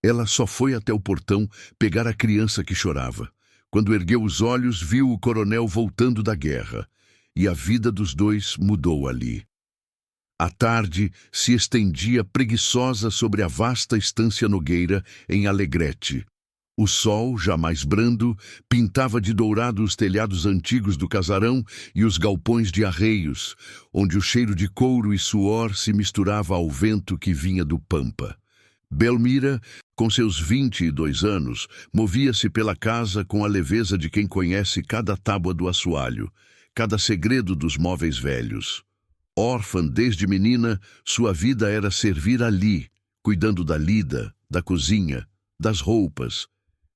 Ela só foi até o portão pegar a criança que chorava. Quando ergueu os olhos, viu o coronel voltando da guerra. E a vida dos dois mudou ali. A tarde se estendia preguiçosa sobre a vasta estância Nogueira, em Alegrete. O sol, já mais brando, pintava de dourado os telhados antigos do casarão e os galpões de arreios, onde o cheiro de couro e suor se misturava ao vento que vinha do pampa. Belmira, com seus 22 anos, movia-se pela casa com a leveza de quem conhece cada tábua do assoalho, cada segredo dos móveis velhos. Órfã desde menina, sua vida era servir ali, cuidando da lida, da cozinha, das roupas.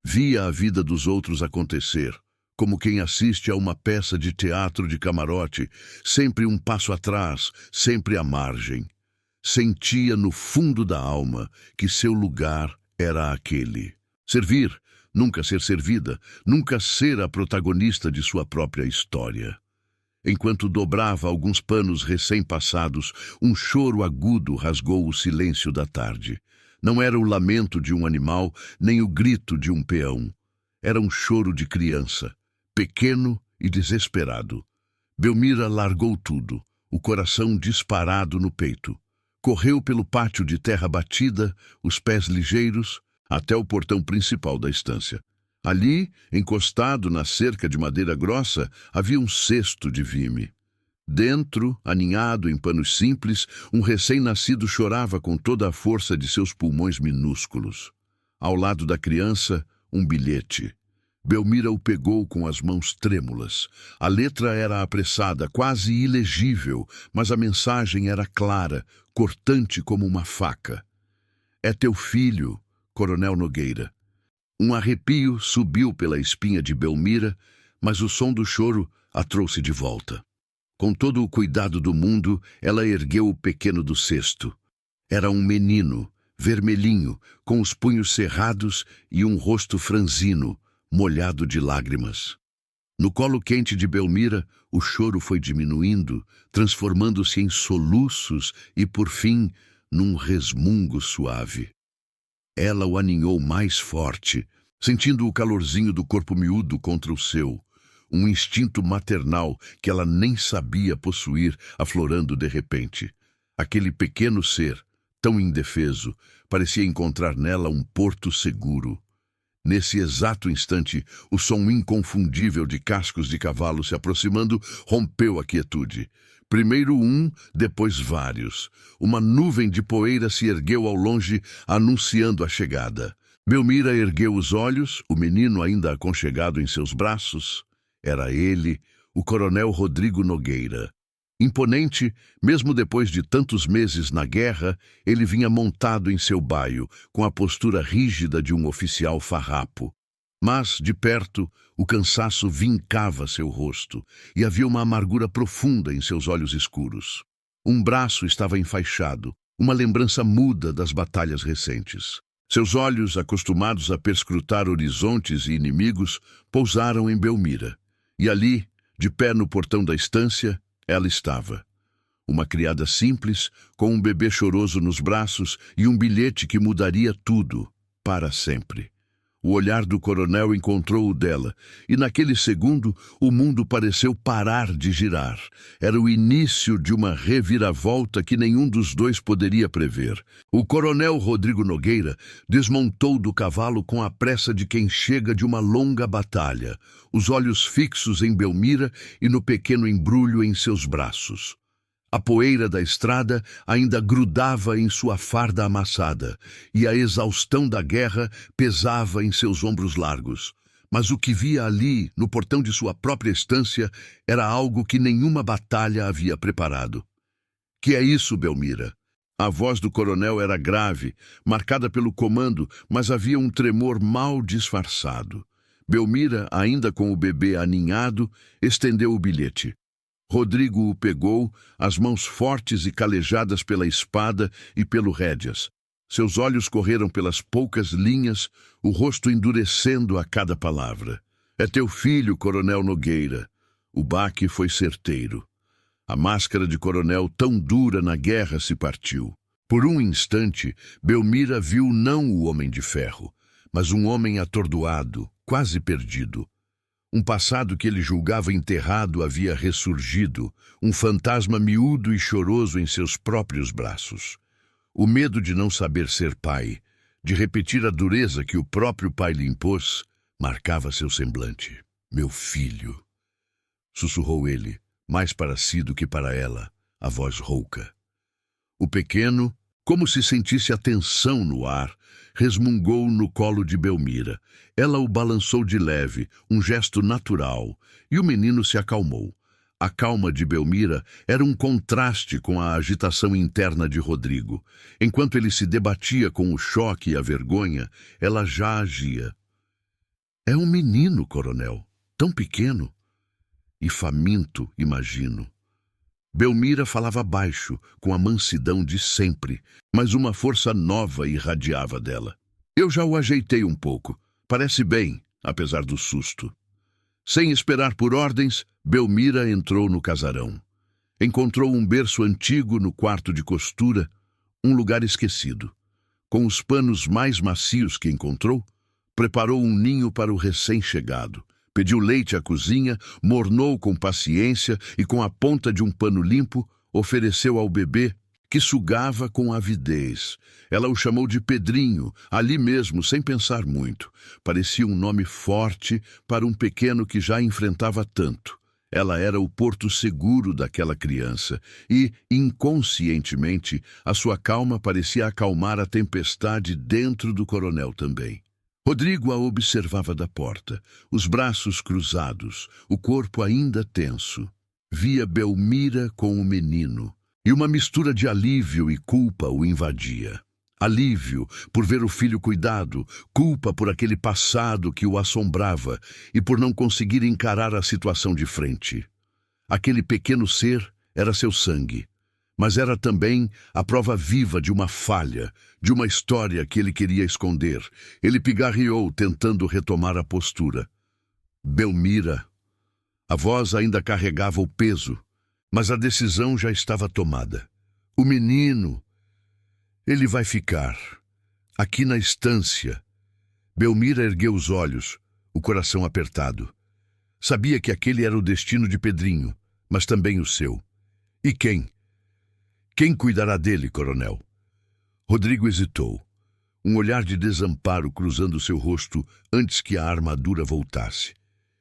Via a vida dos outros acontecer, como quem assiste a uma peça de teatro de camarote, sempre um passo atrás, sempre à margem. Sentia no fundo da alma que seu lugar era aquele. Servir, nunca ser servida, nunca ser a protagonista de sua própria história. Enquanto dobrava alguns panos recém-passados, um choro agudo rasgou o silêncio da tarde. Não era o lamento de um animal, nem o grito de um peão. Era um choro de criança, pequeno e desesperado. Belmira largou tudo, o coração disparado no peito. Correu pelo pátio de terra batida, os pés ligeiros, até o portão principal da estância. Ali, encostado na cerca de madeira grossa, havia um cesto de vime. Dentro, aninhado em panos simples, um recém-nascido chorava com toda a força de seus pulmões minúsculos. Ao lado da criança, um bilhete. Belmira o pegou com as mãos trêmulas. A letra era apressada, quase ilegível, mas a mensagem era clara, cortante como uma faca. É teu filho, Coronel Nogueira. Um arrepio subiu pela espinha de Belmira, mas o som do choro a trouxe de volta. Com todo o cuidado do mundo, ela ergueu o pequeno do cesto. Era um menino, vermelhinho, com os punhos cerrados e um rosto franzino, molhado de lágrimas. No colo quente de Belmira, o choro foi diminuindo, transformando-se em soluços e, por fim, num resmungo suave. Ela o aninhou mais forte, sentindo o calorzinho do corpo miúdo contra o seu, um instinto maternal que ela nem sabia possuir, aflorando de repente. Aquele pequeno ser, tão indefeso, parecia encontrar nela um porto seguro. Nesse exato instante, o som inconfundível de cascos de cavalo se aproximando rompeu a quietude. Primeiro um, depois vários. Uma nuvem de poeira se ergueu ao longe, anunciando a chegada. Belmira ergueu os olhos, o menino ainda aconchegado em seus braços. Era ele, o coronel Rodrigo Nogueira. Imponente, mesmo depois de tantos meses na guerra, ele vinha montado em seu baio, com a postura rígida de um oficial farrapo. Mas, de perto, o cansaço vincava seu rosto, e havia uma amargura profunda em seus olhos escuros. Um braço estava enfaixado, uma lembrança muda das batalhas recentes. Seus olhos, acostumados a perscrutar horizontes e inimigos, pousaram em Belmira. E ali, de pé no portão da estância, ela estava. Uma criada simples, com um bebê choroso nos braços e um bilhete que mudaria tudo, para sempre. O olhar do coronel encontrou o dela, e naquele segundo o mundo pareceu parar de girar. Era o início de uma reviravolta que nenhum dos dois poderia prever. O coronel Rodrigo Nogueira desmontou do cavalo com a pressa de quem chega de uma longa batalha, os olhos fixos em Belmira e no pequeno embrulho em seus braços. A poeira da estrada ainda grudava em sua farda amassada, e a exaustão da guerra pesava em seus ombros largos. Mas o que via ali, no portão de sua própria estância, era algo que nenhuma batalha havia preparado. Que é isso, Belmira? A voz do coronel era grave, marcada pelo comando, mas havia um tremor mal disfarçado. Belmira, ainda com o bebê aninhado, estendeu o bilhete. Rodrigo o pegou, as mãos fortes e calejadas pela espada e pelo rédeas. Seus olhos correram pelas poucas linhas, o rosto endurecendo a cada palavra. É teu filho, Coronel Nogueira. O baque foi certeiro. A máscara de coronel, tão dura na guerra, se partiu. Por um instante, Belmira viu não o Homem de Ferro, mas um homem atordoado, quase perdido. Um passado que ele julgava enterrado havia ressurgido, um fantasma miúdo e choroso em seus próprios braços. O medo de não saber ser pai, de repetir a dureza que o próprio pai lhe impôs, marcava seu semblante. Meu filho, sussurrou ele, mais para si do que para ela, a voz rouca. O pequeno, como se sentisse a tensão no ar, resmungou no colo de Belmira. Ela o balançou de leve, um gesto natural, e o menino se acalmou. A calma de Belmira era um contraste com a agitação interna de Rodrigo. Enquanto ele se debatia com o choque e a vergonha, ela já agia. É um menino, coronel, tão pequeno e faminto, imagino. Belmira falava baixo, com a mansidão de sempre, mas uma força nova irradiava dela. Eu já o ajeitei um pouco. Parece bem, apesar do susto. Sem esperar por ordens, Belmira entrou no casarão. Encontrou um berço antigo no quarto de costura, um lugar esquecido. Com os panos mais macios que encontrou, preparou um ninho para o recém-chegado. Pediu leite à cozinha, mornou com paciência e, com a ponta de um pano limpo, ofereceu ao bebê, que sugava com avidez. Ela o chamou de Pedrinho, ali mesmo, sem pensar muito. Parecia um nome forte para um pequeno que já enfrentava tanto. Ela era o porto seguro daquela criança e, inconscientemente, a sua calma parecia acalmar a tempestade dentro do coronel também. Rodrigo a observava da porta, os braços cruzados, o corpo ainda tenso. Via Belmira com o menino, e uma mistura de alívio e culpa o invadia. Alívio por ver o filho cuidado, culpa por aquele passado que o assombrava e por não conseguir encarar a situação de frente. Aquele pequeno ser era seu sangue, mas era também a prova viva de uma falha, de uma história que ele queria esconder. Ele pigarreou, tentando retomar a postura. Belmira. A voz ainda carregava o peso, mas a decisão já estava tomada. O menino, ele vai ficar aqui na estância. Belmira ergueu os olhos, o coração apertado. Sabia que aquele era o destino de Pedrinho, mas também o seu. E quem? Quem cuidará dele, coronel? Rodrigo hesitou, um olhar de desamparo cruzando seu rosto antes que a armadura voltasse.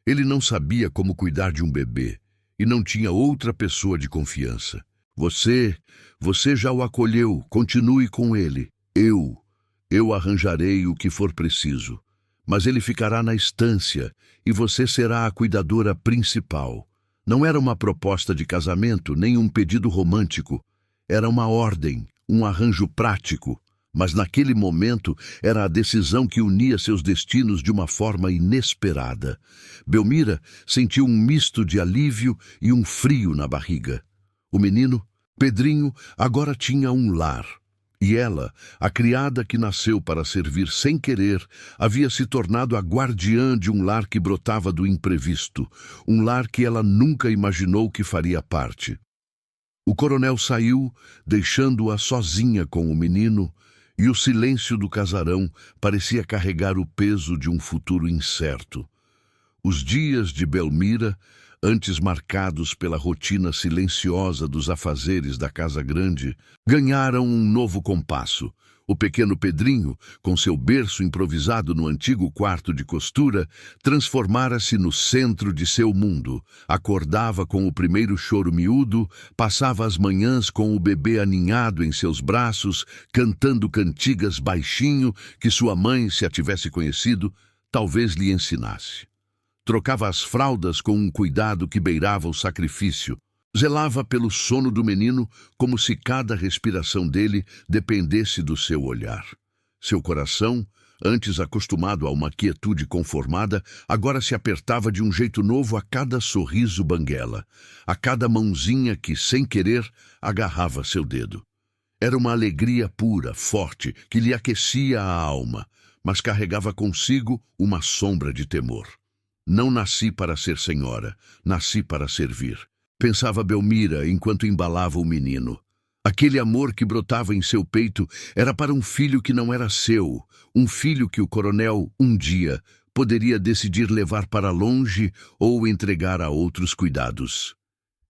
Ele não sabia como cuidar de um bebê e não tinha outra pessoa de confiança. Você já o acolheu, continue com ele. Eu arranjarei o que for preciso, mas ele ficará na estância e você será a cuidadora principal. Não era uma proposta de casamento, nem um pedido romântico. Era uma ordem, um arranjo prático, mas naquele momento era a decisão que unia seus destinos de uma forma inesperada. Belmira sentiu um misto de alívio e um frio na barriga. O menino, Pedrinho, agora tinha um lar. E ela, a criada que nasceu para servir sem querer, havia se tornado a guardiã de um lar que brotava do imprevisto, um lar que ela nunca imaginou que faria parte. O coronel saiu, deixando-a sozinha com o menino, e o silêncio do casarão parecia carregar o peso de um futuro incerto. Os dias de Belmira, antes marcados pela rotina silenciosa dos afazeres da casa grande, ganharam um novo compasso. O pequeno Pedrinho, com seu berço improvisado no antigo quarto de costura, transformara-se no centro de seu mundo. Acordava com o primeiro choro miúdo, passava as manhãs com o bebê aninhado em seus braços, cantando cantigas baixinho que sua mãe, se a tivesse conhecido, talvez lhe ensinasse. Trocava as fraldas com um cuidado que beirava o sacrifício. Zelava pelo sono do menino como se cada respiração dele dependesse do seu olhar. Seu coração, antes acostumado a uma quietude conformada, agora se apertava de um jeito novo a cada sorriso banguela, a cada mãozinha que, sem querer, agarrava seu dedo. Era uma alegria pura, forte, que lhe aquecia a alma, mas carregava consigo uma sombra de temor. Não nasci para ser senhora, nasci para servir. Pensava Belmira enquanto embalava o menino. Aquele amor que brotava em seu peito era para um filho que não era seu, um filho que o coronel, um dia, poderia decidir levar para longe ou entregar a outros cuidados.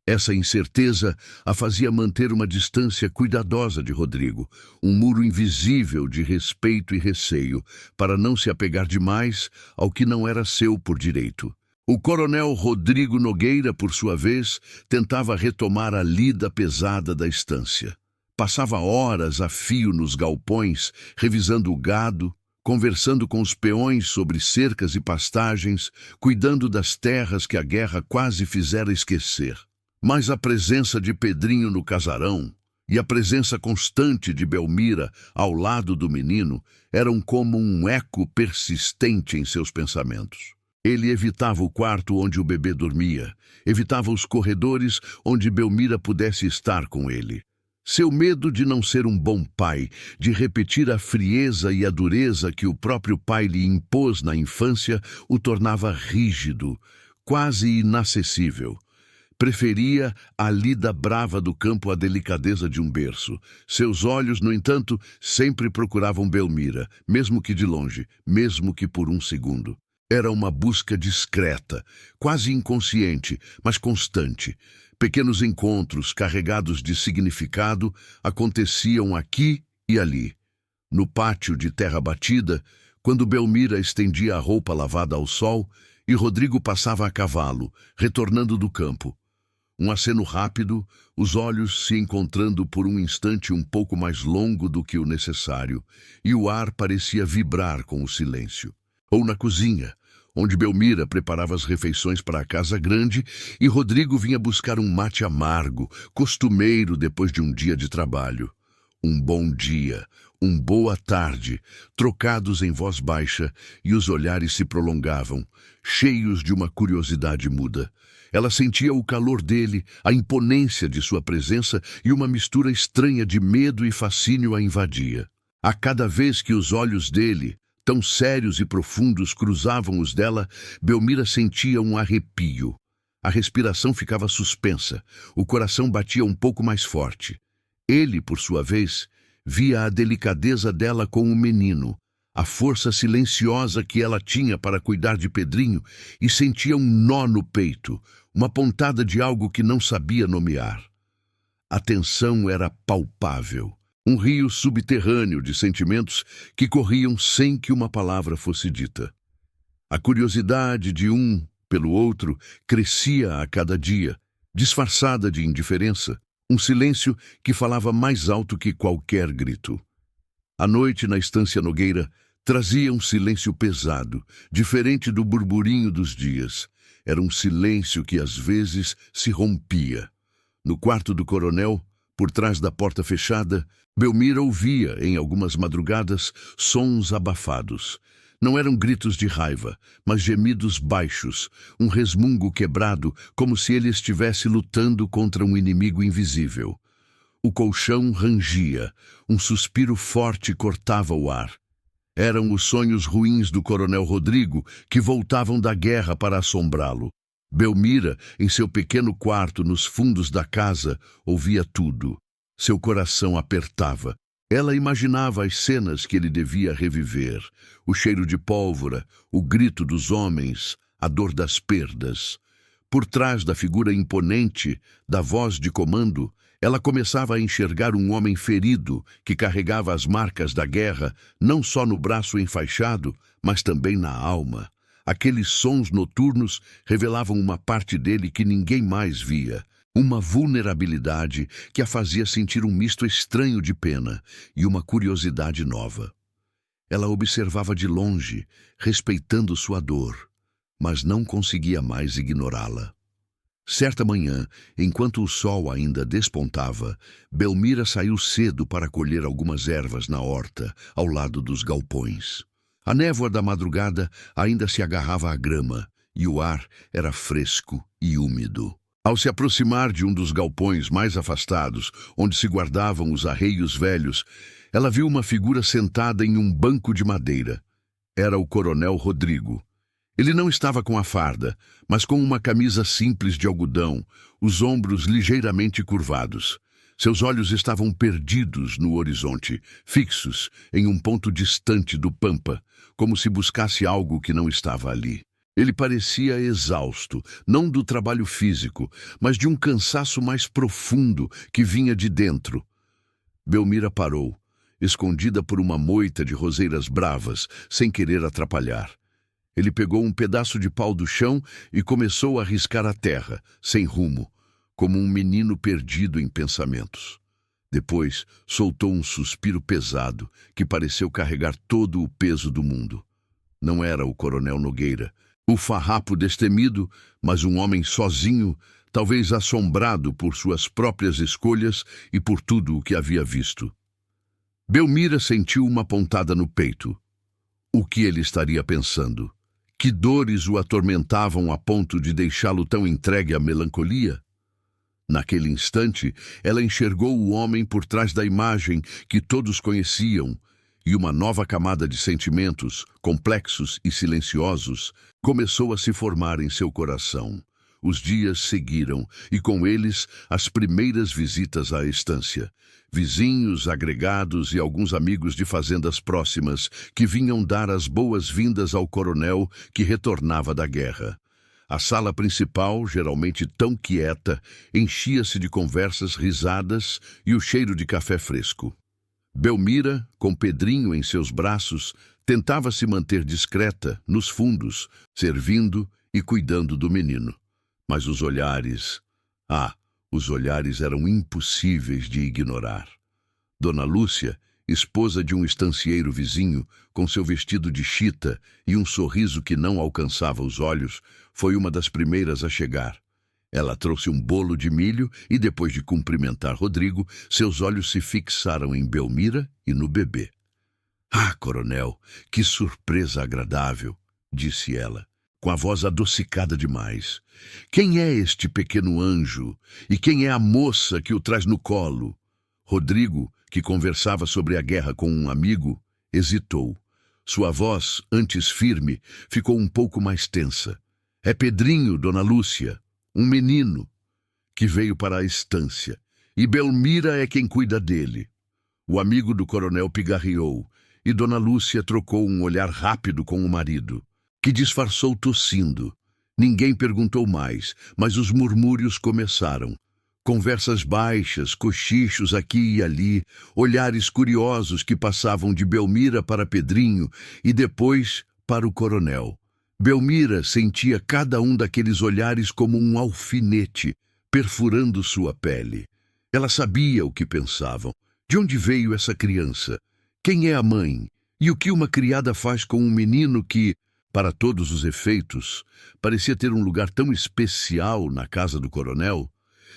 Essa incerteza a fazia manter uma distância cuidadosa de Rodrigo, um muro invisível de respeito e receio, para não se apegar demais ao que não era seu por direito. O coronel Rodrigo Nogueira, por sua vez, tentava retomar a lida pesada da estância. Passava horas a fio nos galpões, revisando o gado, conversando com os peões sobre cercas e pastagens, cuidando das terras que a guerra quase fizera esquecer. Mas a presença de Pedrinho no casarão e a presença constante de Belmira ao lado do menino eram como um eco persistente em seus pensamentos. Ele evitava o quarto onde o bebê dormia, evitava os corredores onde Belmira pudesse estar com ele. Seu medo de não ser um bom pai, de repetir a frieza e a dureza que o próprio pai lhe impôs na infância, o tornava rígido, quase inacessível. Preferia a lida brava do campo à delicadeza de um berço. Seus olhos, no entanto, sempre procuravam Belmira, mesmo que de longe, mesmo que por um segundo. Era uma busca discreta, quase inconsciente, mas constante. Pequenos encontros carregados de significado aconteciam aqui e ali. No pátio de terra batida, quando Belmira estendia a roupa lavada ao sol e Rodrigo passava a cavalo, retornando do campo. Um aceno rápido, os olhos se encontrando por um instante um pouco mais longo do que o necessário, e o ar parecia vibrar com o silêncio. Ou na cozinha, onde Belmira preparava as refeições para a casa grande e Rodrigo vinha buscar um mate amargo, costumeiro depois de um dia de trabalho. Um bom dia, um boa tarde, trocados em voz baixa, e os olhares se prolongavam, cheios de uma curiosidade muda. Ela sentia o calor dele, a imponência de sua presença e uma mistura estranha de medo e fascínio a invadia. A cada vez que os olhos dele, tão sérios e profundos, cruzavam os dela, Belmira sentia um arrepio. A respiração ficava suspensa, o coração batia um pouco mais forte. Ele, por sua vez, via a delicadeza dela com o menino, a força silenciosa que ela tinha para cuidar de Pedrinho, e sentia um nó no peito, uma pontada de algo que não sabia nomear. A tensão era palpável, um rio subterrâneo de sentimentos que corriam sem que uma palavra fosse dita. A curiosidade de um pelo outro crescia a cada dia, disfarçada de indiferença, um silêncio que falava mais alto que qualquer grito. A noite na estância Nogueira trazia um silêncio pesado, diferente do burburinho dos dias. Era um silêncio que às vezes se rompia. No quarto do coronel, por trás da porta fechada, Belmira ouvia, em algumas madrugadas, sons abafados. Não eram gritos de raiva, mas gemidos baixos, um resmungo quebrado, como se ele estivesse lutando contra um inimigo invisível. O colchão rangia, um suspiro forte cortava o ar. Eram os sonhos ruins do coronel Rodrigo que voltavam da guerra para assombrá-lo. Belmira, em seu pequeno quarto nos fundos da casa, ouvia tudo. Seu coração apertava. Ela imaginava as cenas que ele devia reviver. O cheiro de pólvora, o grito dos homens, a dor das perdas. Por trás da figura imponente, da voz de comando, ela começava a enxergar um homem ferido que carregava as marcas da guerra, não só no braço enfaixado, mas também na alma. Aqueles sons noturnos revelavam uma parte dele que ninguém mais via, uma vulnerabilidade que a fazia sentir um misto estranho de pena e uma curiosidade nova. Ela observava de longe, respeitando sua dor, mas não conseguia mais ignorá-la. Certa manhã, enquanto o sol ainda despontava, Belmira saiu cedo para colher algumas ervas na horta, ao lado dos galpões. A névoa da madrugada ainda se agarrava à grama, e o ar era fresco e úmido. Ao se aproximar de um dos galpões mais afastados, onde se guardavam os arreios velhos, ela viu uma figura sentada em um banco de madeira. Era o coronel Rodrigo. Ele não estava com a farda, mas com uma camisa simples de algodão, os ombros ligeiramente curvados. Seus olhos estavam perdidos no horizonte, fixos em um ponto distante do pampa, como se buscasse algo que não estava ali. Ele parecia exausto, não do trabalho físico, mas de um cansaço mais profundo que vinha de dentro. Belmira parou, escondida por uma moita de roseiras bravas, sem querer atrapalhar. Ele pegou um pedaço de pau do chão e começou a riscar a terra, sem rumo, como um menino perdido em pensamentos. Depois, soltou um suspiro pesado, que pareceu carregar todo o peso do mundo. Não era o coronel Nogueira, o farrapo destemido, mas um homem sozinho, talvez assombrado por suas próprias escolhas e por tudo o que havia visto. Belmira sentiu uma pontada no peito. O que ele estaria pensando? Que dores o atormentavam a ponto de deixá-lo tão entregue à melancolia? Naquele instante, ela enxergou o homem por trás da imagem que todos conheciam, e uma nova camada de sentimentos, complexos e silenciosos, começou a se formar em seu coração. Os dias seguiram, e com eles as primeiras visitas à estância. Vizinhos, agregados e alguns amigos de fazendas próximas que vinham dar as boas-vindas ao coronel que retornava da guerra. A sala principal, geralmente tão quieta, enchia-se de conversas, risadas e o cheiro de café fresco. Belmira, com Pedrinho em seus braços, tentava se manter discreta, nos fundos, servindo e cuidando do menino. Mas os olhares... os olhares eram impossíveis de ignorar. Dona Lúcia, esposa de um estancieiro vizinho, com seu vestido de chita e um sorriso que não alcançava os olhos, foi uma das primeiras a chegar. Ela trouxe um bolo de milho e, depois de cumprimentar Rodrigo, seus olhos se fixaram em Belmira e no bebê. "Ah, coronel, que surpresa agradável", disse ela, com a voz adocicada demais. "Quem é este pequeno anjo? E quem é a moça que o traz no colo?" Rodrigo, que conversava sobre a guerra com um amigo, hesitou. Sua voz, antes firme, ficou um pouco mais tensa. "É Pedrinho, Dona Lúcia, um menino, que veio para a estância, e Belmira é quem cuida dele." O amigo do coronel pigarreou, e Dona Lúcia trocou um olhar rápido com o marido, que disfarçou tossindo. Ninguém perguntou mais, mas os murmúrios começaram. Conversas baixas, cochichos aqui e ali, olhares curiosos que passavam de Belmira para Pedrinho e depois para o coronel. Belmira sentia cada um daqueles olhares como um alfinete, perfurando sua pele. Ela sabia o que pensavam. De onde veio essa criança? Quem é a mãe? E o que uma criada faz com um menino que, para todos os efeitos, parecia ter um lugar tão especial na casa do coronel?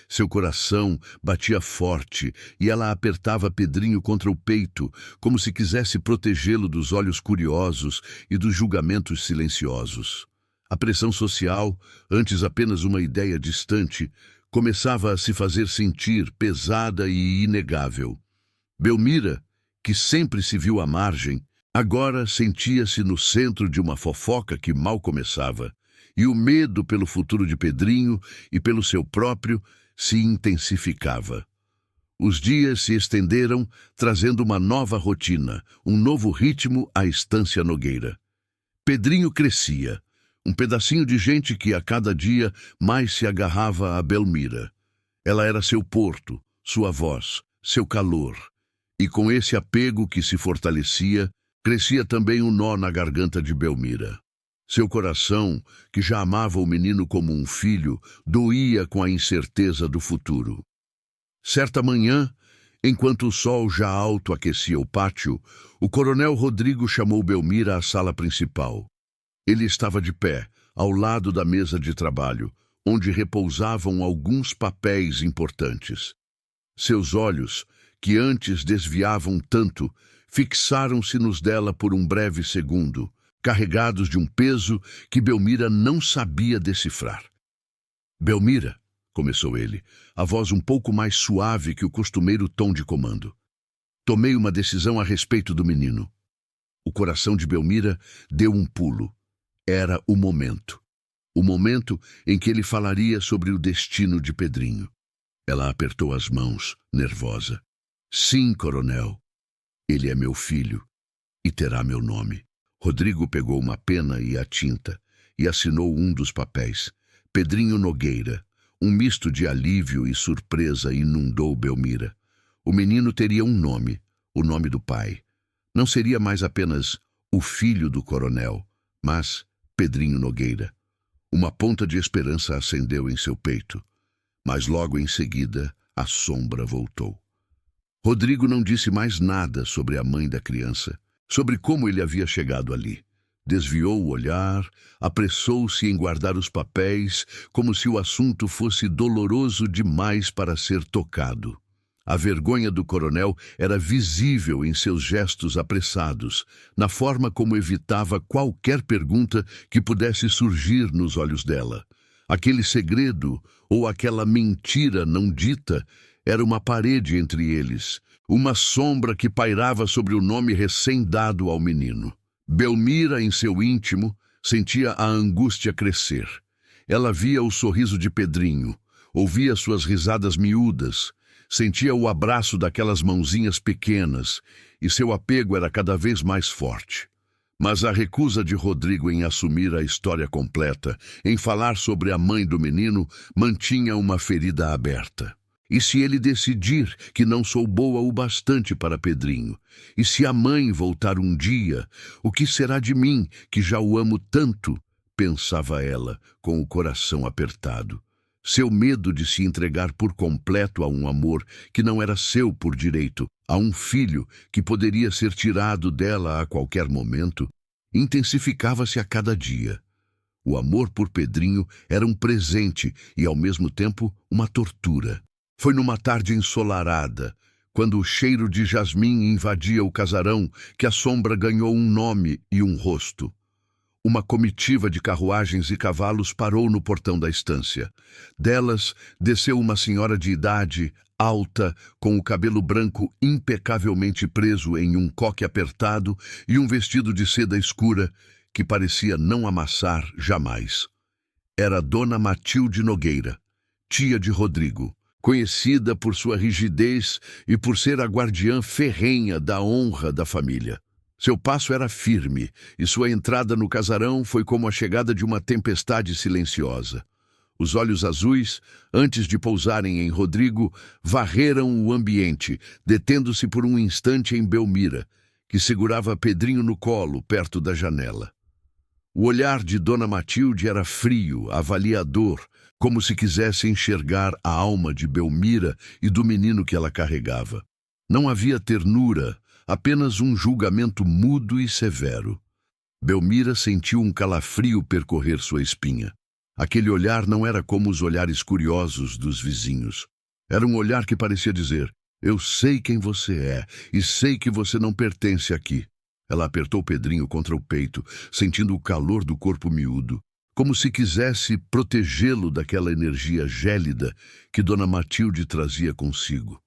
Seu coração batia forte e ela apertava Pedrinho contra o peito, como se quisesse protegê-lo dos olhos curiosos e dos julgamentos silenciosos. A pressão social, antes apenas uma ideia distante, começava a se fazer sentir pesada e inegável. Belmira, que sempre se viu à margem, agora sentia-se no centro de uma fofoca que mal começava, e o medo pelo futuro de Pedrinho e pelo seu próprio se intensificava. Os dias se estenderam, trazendo uma nova rotina, um novo ritmo à estância Nogueira. Pedrinho crescia, um pedacinho de gente que a cada dia mais se agarrava a Belmira. Ela era seu porto, sua voz, seu calor. E com esse apego que se fortalecia, crescia também um nó na garganta de Belmira. Seu coração, que já amava o menino como um filho, doía com a incerteza do futuro. Certa manhã, enquanto o sol já alto aquecia o pátio, o coronel Rodrigo chamou Belmira à sala principal. Ele estava de pé, ao lado da mesa de trabalho, onde repousavam alguns papéis importantes. Seus olhos, que antes desviavam tanto, fixaram-se nos dela por um breve segundo, carregados de um peso que Belmira não sabia decifrar. "Belmira", começou ele, a voz um pouco mais suave que o costumeiro tom de comando. "Tomei uma decisão a respeito do menino." O coração de Belmira deu um pulo. Era o momento. O momento em que ele falaria sobre o destino de Pedrinho. Ela apertou as mãos, nervosa. Sim, coronel. Ele é meu filho e terá meu nome. Rodrigo pegou uma pena e a tinta e assinou um dos papéis. Pedrinho Nogueira. Um misto de alívio e surpresa inundou Belmira. O menino teria um nome, o nome do pai. Não seria mais apenas o filho do coronel, mas Pedrinho Nogueira. Uma ponta de esperança acendeu em seu peito, mas logo em seguida a sombra voltou. Rodrigo não disse mais nada sobre a mãe da criança, sobre como ele havia chegado ali. Desviou o olhar, apressou-se em guardar os papéis, como se o assunto fosse doloroso demais para ser tocado. A vergonha do coronel era visível em seus gestos apressados, na forma como evitava qualquer pergunta que pudesse surgir nos olhos dela. Aquele segredo, ou aquela mentira não dita, era uma parede entre eles, uma sombra que pairava sobre o nome recém-dado ao menino. Belmira, em seu íntimo, sentia a angústia crescer. Ela via o sorriso de Pedrinho, ouvia suas risadas miúdas, sentia o abraço daquelas mãozinhas pequenas, e seu apego era cada vez mais forte. Mas a recusa de Rodrigo em assumir a história completa, em falar sobre a mãe do menino, mantinha uma ferida aberta. E se ele decidir que não sou boa o bastante para Pedrinho? E se a mãe voltar um dia, o que será de mim, que já o amo tanto? Pensava ela, com o coração apertado. Seu medo de se entregar por completo a um amor que não era seu por direito, a um filho que poderia ser tirado dela a qualquer momento, intensificava-se a cada dia. O amor por Pedrinho era um presente e, ao mesmo tempo, uma tortura. Foi numa tarde ensolarada, quando o cheiro de jasmim invadia o casarão, que a sombra ganhou um nome e um rosto. Uma comitiva de carruagens e cavalos parou no portão da estância. Delas desceu uma senhora de idade, alta, com o cabelo branco impecavelmente preso em um coque apertado e um vestido de seda escura que parecia não amassar jamais. Era Dona Matilde Nogueira, tia de Rodrigo, conhecida por sua rigidez e por ser a guardiã ferrenha da honra da família. Seu passo era firme, e sua entrada no casarão foi como a chegada de uma tempestade silenciosa. Os olhos azuis, antes de pousarem em Rodrigo, varreram o ambiente, detendo-se por um instante em Belmira, que segurava Pedrinho no colo, perto da janela. O olhar de Dona Matilde era frio, avaliador, como se quisesse enxergar a alma de Belmira e do menino que ela carregava. Não havia ternura, apenas um julgamento mudo e severo. Belmira sentiu um calafrio percorrer sua espinha. Aquele olhar não era como os olhares curiosos dos vizinhos. Era um olhar que parecia dizer: eu sei quem você é e sei que você não pertence aqui. Ela apertou Pedrinho contra o peito, sentindo o calor do corpo miúdo, como se quisesse protegê-lo daquela energia gélida que Dona Matilde trazia consigo.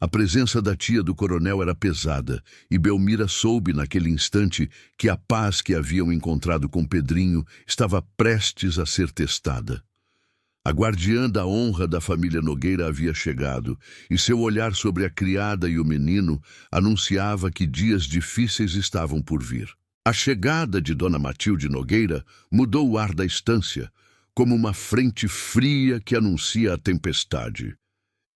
A presença da tia do coronel era pesada, e Belmira soube naquele instante que a paz que haviam encontrado com Pedrinho estava prestes a ser testada. A guardiã da honra da família Nogueira havia chegado, e seu olhar sobre a criada e o menino anunciava que dias difíceis estavam por vir. A chegada de Dona Matilde Nogueira mudou o ar da estância, como uma frente fria que anuncia a tempestade.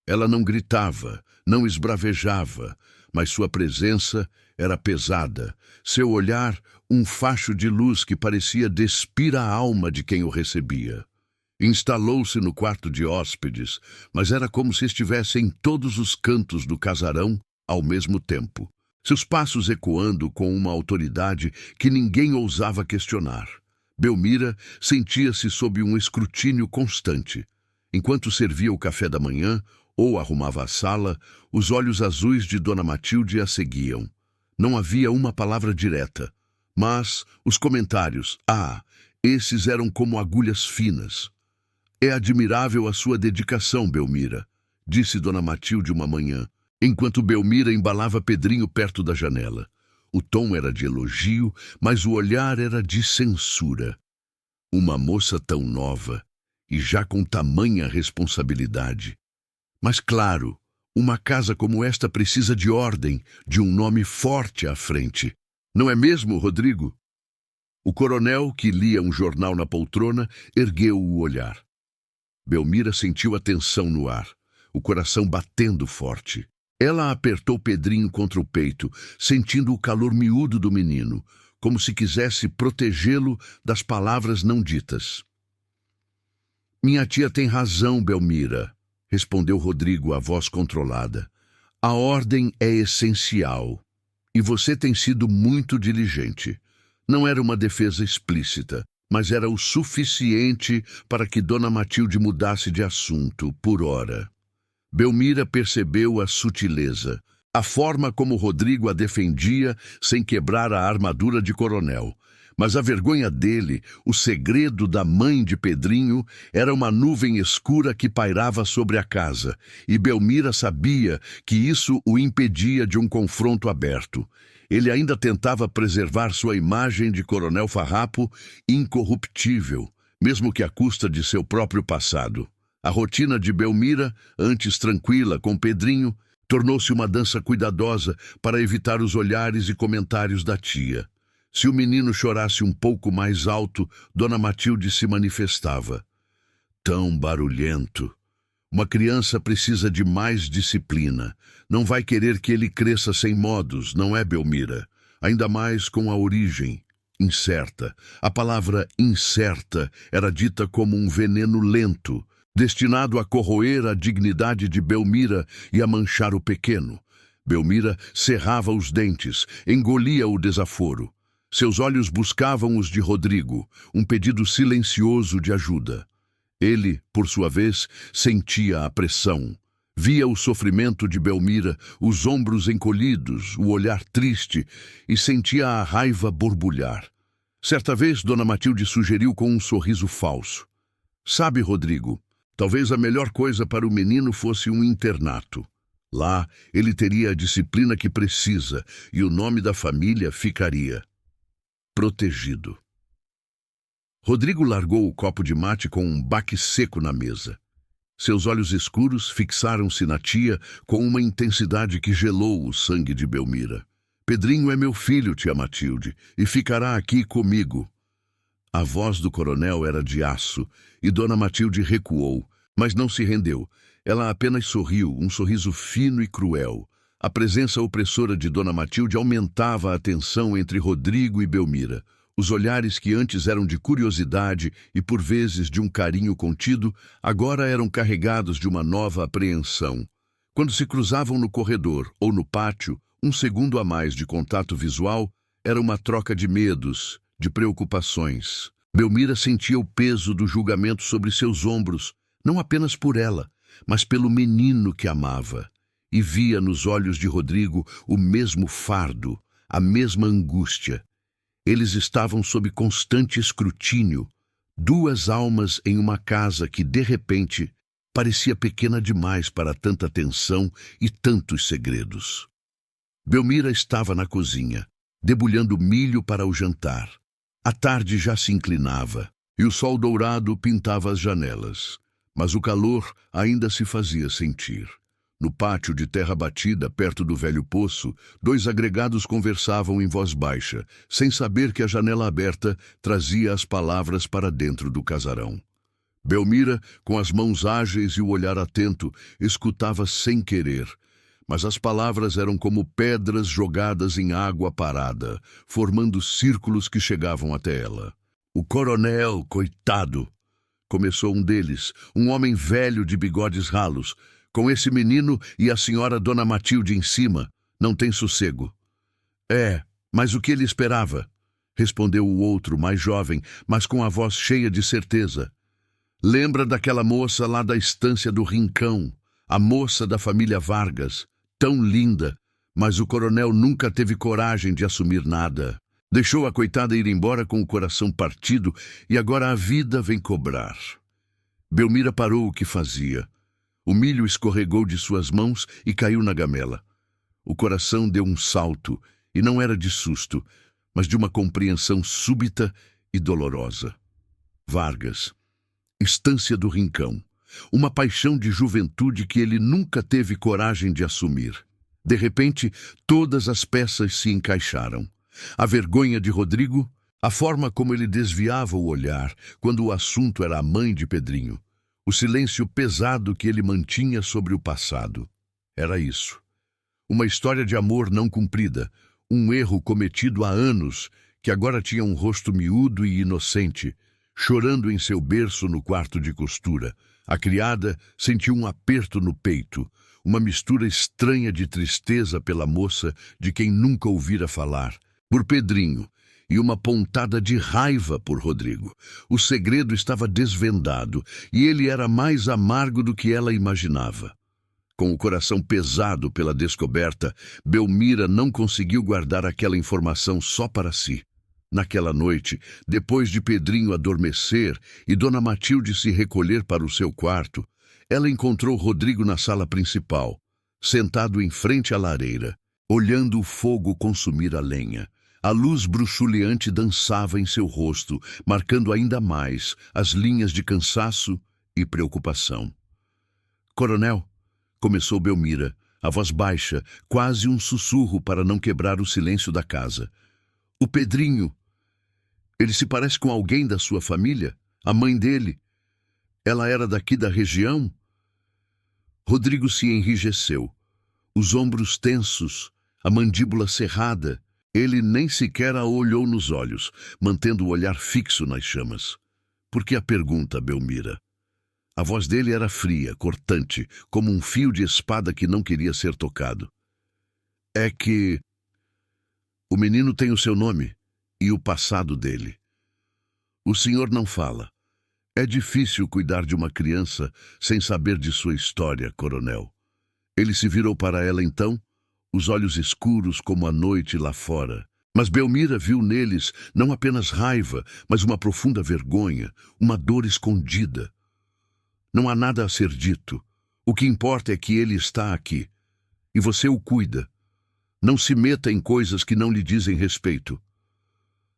Ela não gritava, não esbravejava, mas sua presença era pesada, seu olhar um facho de luz que parecia despir a alma de quem o recebia. Instalou-se no quarto de hóspedes, mas era como se estivesse em todos os cantos do casarão ao mesmo tempo, seus passos ecoando com uma autoridade que ninguém ousava questionar. Belmira sentia-se sob um escrutínio constante. Enquanto servia o café da manhã ou arrumava a sala, os olhos azuis de Dona Matilde a seguiam. Não havia uma palavra direta, mas os comentários, esses eram como agulhas finas. É admirável a sua dedicação, Belmira, disse Dona Matilde uma manhã, enquanto Belmira embalava Pedrinho perto da janela. O tom era de elogio, mas o olhar era de censura. Uma moça tão nova e já com tamanha responsabilidade. Mas claro, uma casa como esta precisa de ordem, de um nome forte à frente. Não é mesmo, Rodrigo? O coronel, que lia um jornal na poltrona, ergueu o olhar. Belmira sentiu a tensão no ar, o coração batendo forte. Ela apertou Pedrinho contra o peito, sentindo o calor miúdo do menino, como se quisesse protegê-lo das palavras não ditas. Minha tia tem razão, Belmira, respondeu Rodrigo, a voz controlada. A ordem é essencial, e você tem sido muito diligente. Não era uma defesa explícita, mas era o suficiente para que Dona Matilde mudasse de assunto, por hora. Belmira percebeu a sutileza, a forma como Rodrigo a defendia sem quebrar a armadura de coronel. Mas a vergonha dele, o segredo da mãe de Pedrinho, era uma nuvem escura que pairava sobre a casa, e Belmira sabia que isso o impedia de um confronto aberto. Ele ainda tentava preservar sua imagem de coronel farrapo incorruptível, mesmo que à custa de seu próprio passado. A rotina de Belmira, antes tranquila com Pedrinho, tornou-se uma dança cuidadosa para evitar os olhares e comentários da tia. Se o menino chorasse um pouco mais alto, Dona Matilde se manifestava. Tão barulhento. Uma criança precisa de mais disciplina. Não vai querer que ele cresça sem modos, não é, Belmira? Ainda mais com a origem incerta. A palavra incerta era dita como um veneno lento, destinado a corroer a dignidade de Belmira e a manchar o pequeno. Belmira cerrava os dentes, engolia o desaforo. Seus olhos buscavam os de Rodrigo, um pedido silencioso de ajuda. Ele, por sua vez, sentia a pressão. Via o sofrimento de Belmira, os ombros encolhidos, o olhar triste, e sentia a raiva borbulhar. Certa vez, Dona Matilde sugeriu com um sorriso falso. Sabe, Rodrigo, talvez a melhor coisa para o menino fosse um internato. Lá, ele teria a disciplina que precisa, e o nome da família ficaria protegido. Rodrigo largou o copo de mate com um baque seco na mesa. Seus olhos escuros fixaram-se na tia com uma intensidade que gelou o sangue de Belmira. Pedrinho é meu filho, tia Matilde, e ficará aqui comigo. A voz do coronel era de aço, e Dona Matilde recuou, mas não se rendeu. Ela apenas sorriu, um sorriso fino e cruel. A presença opressora de Dona Matilde aumentava a tensão entre Rodrigo e Belmira. Os olhares que antes eram de curiosidade e por vezes de um carinho contido, agora eram carregados de uma nova apreensão. Quando se cruzavam no corredor ou no pátio, um segundo a mais de contato visual era uma troca de medos, de preocupações. Belmira sentia o peso do julgamento sobre seus ombros, não apenas por ela, mas pelo menino que amava. E via nos olhos de Rodrigo o mesmo fardo, a mesma angústia. Eles estavam sob constante escrutínio, duas almas em uma casa que, de repente, parecia pequena demais para tanta tensão e tantos segredos. Belmira estava na cozinha, debulhando milho para o jantar. A tarde já se inclinava, e o sol dourado pintava as janelas, mas o calor ainda se fazia sentir. No pátio de terra batida, perto do velho poço, dois agregados conversavam em voz baixa, sem saber que a janela aberta trazia as palavras para dentro do casarão. Belmira, com as mãos ágeis e o olhar atento, escutava sem querer, mas as palavras eram como pedras jogadas em água parada, formando círculos que chegavam até ela. O coronel, coitado! Começou um deles, um homem velho de bigodes ralos. Com esse menino e a senhora Dona Matilde em cima, não tem sossego. É, mas o que ele esperava? Respondeu o outro, mais jovem, mas com a voz cheia de certeza. Lembra daquela moça lá da estância do Rincão, a moça da família Vargas, tão linda, mas o coronel nunca teve coragem de assumir nada. Deixou a coitada ir embora com o coração partido e agora a vida vem cobrar. Belmira parou o que fazia. O milho escorregou de suas mãos e caiu na gamela. O coração deu um salto, e não era de susto, mas de uma compreensão súbita e dolorosa. Vargas, estância do Rincão. uma paixão de juventude que ele nunca teve coragem de assumir. De repente, todas as peças se encaixaram. A vergonha de Rodrigo, a forma como ele desviava o olhar quando o assunto era a mãe de Pedrinho, o silêncio pesado que ele mantinha sobre o passado. Era isso. Uma história de amor não cumprida, um erro cometido há anos, que agora tinha um rosto miúdo e inocente, chorando em seu berço no quarto de costura. A criada sentiu um aperto no peito, uma mistura estranha de tristeza pela moça de quem nunca ouvira falar, por Pedrinho, e uma pontada de raiva por Rodrigo. O segredo estava desvendado, e ele era mais amargo do que ela imaginava. Com o coração pesado pela descoberta, Belmira não conseguiu guardar aquela informação só para si. Naquela noite, depois de Pedrinho adormecer e Dona Matilde se recolher para o seu quarto, ela encontrou Rodrigo na sala principal, sentado em frente à lareira, olhando o fogo consumir a lenha. A luz bruxuleante dançava em seu rosto, marcando ainda mais as linhas de cansaço e preocupação. "Coronel", começou Belmira, a voz baixa, quase um sussurro para não quebrar o silêncio da casa. "O Pedrinho, ele se parece com alguém da sua família? A mãe dele? Ela era daqui da região?" Rodrigo se enrijeceu, os ombros tensos, a mandíbula cerrada. Ele nem sequer a olhou nos olhos, mantendo o olhar fixo nas chamas. "Por que a pergunta, Belmira?" A voz dele era fria, cortante, como um fio de espada que não queria ser tocado. "É que o menino tem o seu nome e o passado dele. O senhor não fala. É difícil cuidar de uma criança sem saber de sua história, coronel." Ele se virou para ela então, os olhos escuros como a noite lá fora. Mas Belmira viu neles não apenas raiva, mas uma profunda vergonha, uma dor escondida. "Não há nada a ser dito. O que importa é que ele está aqui. E você o cuida. Não se meta em coisas que não lhe dizem respeito."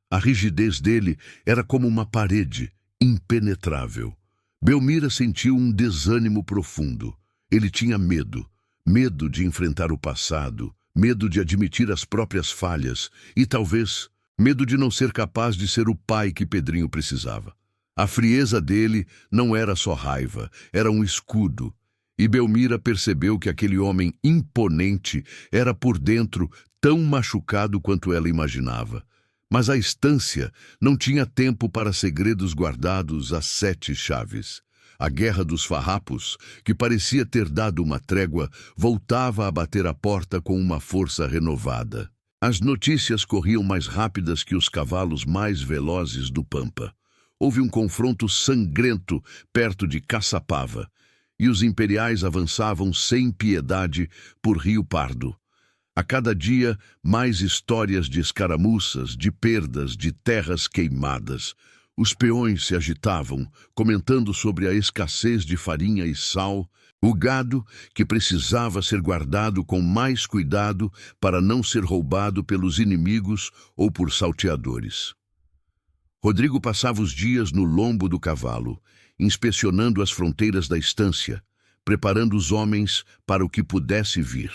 A rigidez dele era como uma parede, impenetrável. Belmira sentiu um desânimo profundo. Ele tinha medo. Medo de enfrentar o passado, medo de admitir as próprias falhas e, talvez, medo de não ser capaz de ser o pai que Pedrinho precisava. A frieza dele não era só raiva, era um escudo. E Belmira percebeu que aquele homem imponente era por dentro tão machucado quanto ela imaginava. Mas a estância não tinha tempo para segredos guardados a 7 chaves. A guerra dos farrapos, que parecia ter dado uma trégua, voltava a bater a porta com uma força renovada. As notícias corriam mais rápidas que os cavalos mais velozes do Pampa. Houve um confronto sangrento perto de Caçapava, e os imperiais avançavam sem piedade por Rio Pardo. A cada dia, mais histórias de escaramuças, de perdas, de terras queimadas. Os peões se agitavam, comentando sobre a escassez de farinha e sal, o gado que precisava ser guardado com mais cuidado para não ser roubado pelos inimigos ou por salteadores. Rodrigo passava os dias no lombo do cavalo, inspecionando as fronteiras da estância, preparando os homens para o que pudesse vir.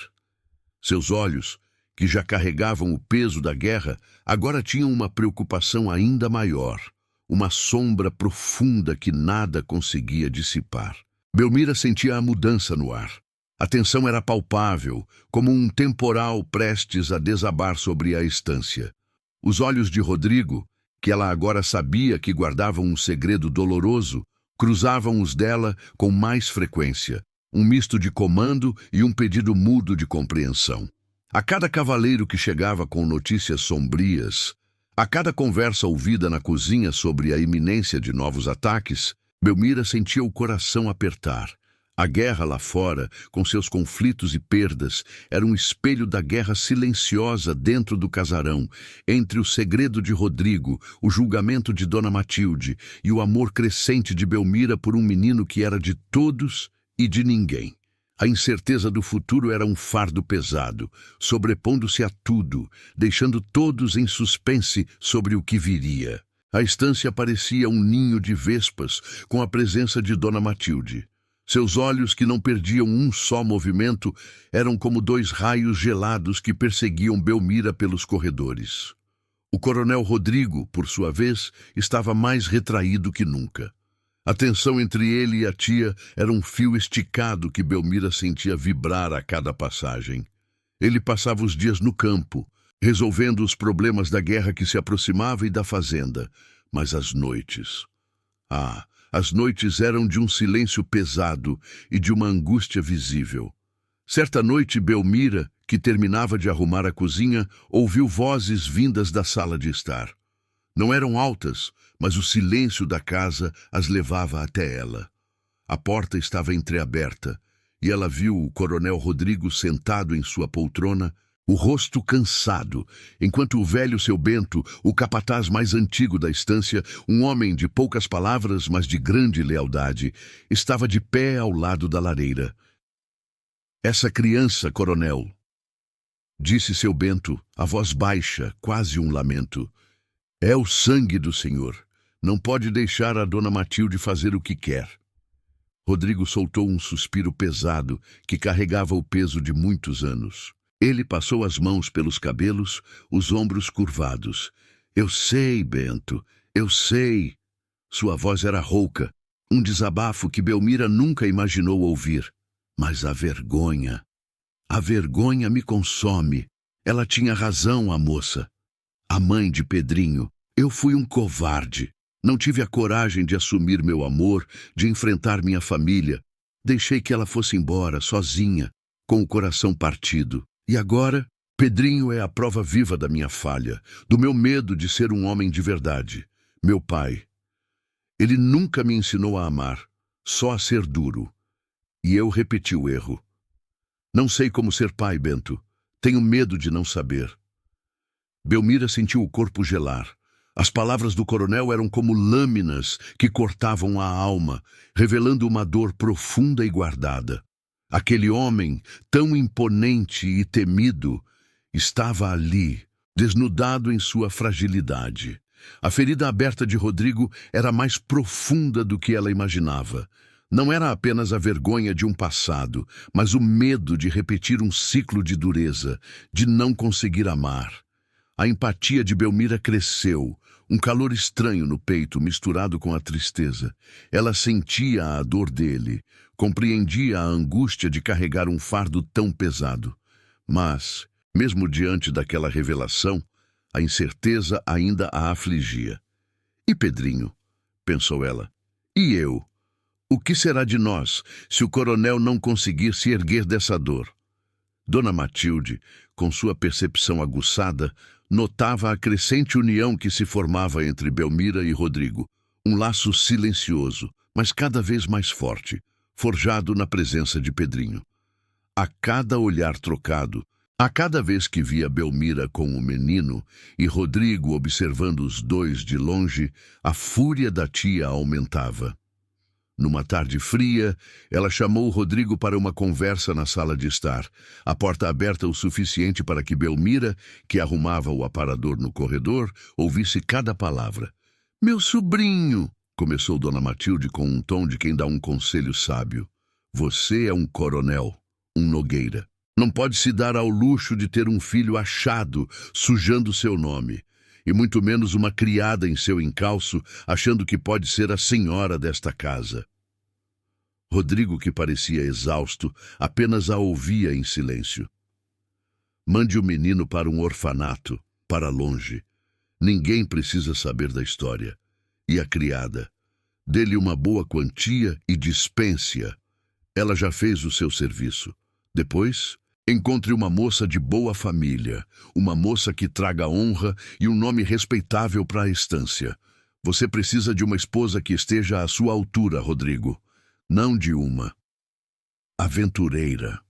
Seus olhos, que já carregavam o peso da guerra, agora tinham uma preocupação ainda maior. Uma sombra profunda que nada conseguia dissipar. Belmira sentia a mudança no ar. A tensão era palpável, como um temporal prestes a desabar sobre a estância. Os olhos de Rodrigo, que ela agora sabia que guardavam um segredo doloroso, cruzavam os dela com mais frequência, um misto de comando e um pedido mudo de compreensão. A cada cavaleiro que chegava com notícias sombrias, a cada conversa ouvida na cozinha sobre a iminência de novos ataques, Belmira sentia o coração apertar. A guerra lá fora, com seus conflitos e perdas, era um espelho da guerra silenciosa dentro do casarão, entre o segredo de Rodrigo, o julgamento de Dona Matilde e o amor crescente de Belmira por um menino que era de todos e de ninguém. A incerteza do futuro era um fardo pesado, sobrepondo-se a tudo, deixando todos em suspense sobre o que viria. A estância parecia um ninho de vespas com a presença de Dona Matilde. Seus olhos, que não perdiam um só movimento, eram como dois raios gelados que perseguiam Belmira pelos corredores. O coronel Rodrigo, por sua vez, estava mais retraído que nunca. A tensão entre ele e a tia era um fio esticado que Belmira sentia vibrar a cada passagem. Ele passava os dias no campo, resolvendo os problemas da guerra que se aproximava e da fazenda. Mas as noites... as noites eram de um silêncio pesado e de uma angústia visível. Certa noite, Belmira, que terminava de arrumar a cozinha, ouviu vozes vindas da sala de estar. Não eram altas, mas o silêncio da casa as levava até ela. A porta estava entreaberta e ela viu o coronel Rodrigo sentado em sua poltrona, o rosto cansado, enquanto o velho seu Bento, o capataz mais antigo da estância, um homem de poucas palavras, mas de grande lealdade, estava de pé ao lado da lareira. "Essa criança, coronel", disse seu Bento, a voz baixa, quase um lamento, "é o sangue do senhor. Não pode deixar a dona Matilde fazer o que quer." Rodrigo soltou um suspiro pesado que carregava o peso de muitos anos. Ele passou as mãos pelos cabelos, os ombros curvados. "Eu sei, Bento, eu sei." Sua voz era rouca, um desabafo que Belmira nunca imaginou ouvir. "Mas a vergonha me consome." Ela tinha razão, a moça. A mãe de Pedrinho. "Eu fui um covarde. Não tive a coragem de assumir meu amor, de enfrentar minha família. Deixei que ela fosse embora, sozinha, com o coração partido. E agora, Pedrinho é a prova viva da minha falha, do meu medo de ser um homem de verdade. Meu pai. Ele nunca me ensinou a amar, só a ser duro. E eu repeti o erro. Não sei como ser pai, Bento. Tenho medo de não saber." Belmira sentiu o corpo gelar. As palavras do coronel eram como lâminas que cortavam a alma, revelando uma dor profunda e guardada. Aquele homem, tão imponente e temido, estava ali, desnudado em sua fragilidade. A ferida aberta de Rodrigo era mais profunda do que ela imaginava. Não era apenas a vergonha de um passado, mas o medo de repetir um ciclo de dureza, de não conseguir amar. A empatia de Belmira cresceu, um calor estranho no peito misturado com a tristeza. Ela sentia a dor dele, compreendia a angústia de carregar um fardo tão pesado. Mas, mesmo diante daquela revelação, a incerteza ainda a afligia. "E Pedrinho?" pensou ela. "E eu? O que será de nós se o coronel não conseguir se erguer dessa dor?" Dona Matilde, com sua percepção aguçada, notava a crescente união que se formava entre Belmira e Rodrigo, um laço silencioso, mas cada vez mais forte, forjado na presença de Pedrinho. A cada olhar trocado, a cada vez que via Belmira com o menino e Rodrigo observando os dois de longe, a fúria da tia aumentava. Numa tarde fria, ela chamou Rodrigo para uma conversa na sala de estar, a porta aberta o suficiente para que Belmira, que arrumava o aparador no corredor, ouvisse cada palavra. "Meu sobrinho", começou Dona Matilde com um tom de quem dá um conselho sábio. "Você é um coronel, um Nogueira. Não pode se dar ao luxo de ter um filho achado, sujando seu nome. E muito menos uma criada em seu encalço, achando que pode ser a senhora desta casa." Rodrigo, que parecia exausto, apenas a ouvia em silêncio. "Mande o menino para um orfanato, para longe. Ninguém precisa saber da história. E a criada? Dê-lhe uma boa quantia e dispense-a. Ela já fez o seu serviço. Depois, encontre uma moça de boa família, uma moça que traga honra e um nome respeitável para a estância. Você precisa de uma esposa que esteja à sua altura, Rodrigo. Não de uma aventureira."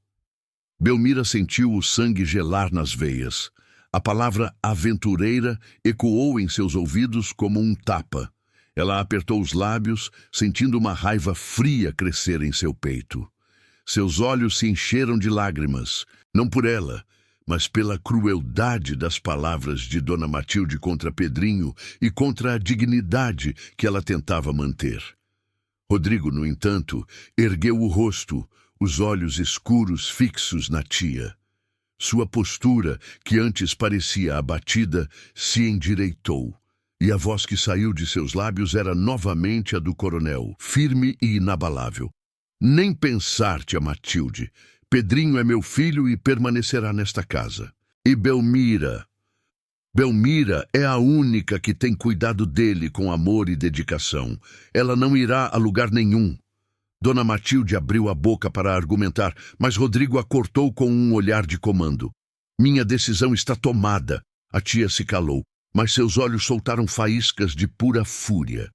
Belmira sentiu o sangue gelar nas veias. A palavra aventureira ecoou em seus ouvidos como um tapa. Ela apertou os lábios, sentindo uma raiva fria crescer em seu peito. Seus olhos se encheram de lágrimas, não por ela, mas pela crueldade das palavras de Dona Matilde contra Pedrinho e contra a dignidade que ela tentava manter. Rodrigo, no entanto, ergueu o rosto, os olhos escuros fixos na tia. Sua postura, que antes parecia abatida, se endireitou, e a voz que saiu de seus lábios era novamente a do coronel, firme e inabalável. Nem pensar, tia Matilde. Pedrinho é meu filho e permanecerá nesta casa. E Belmira é a única que tem cuidado dele com amor e dedicação. Ela não irá a lugar nenhum. Dona Matilde abriu a boca para argumentar, mas Rodrigo a cortou com um olhar de comando. Minha decisão está tomada. A tia se calou, mas seus olhos soltaram faíscas de pura fúria.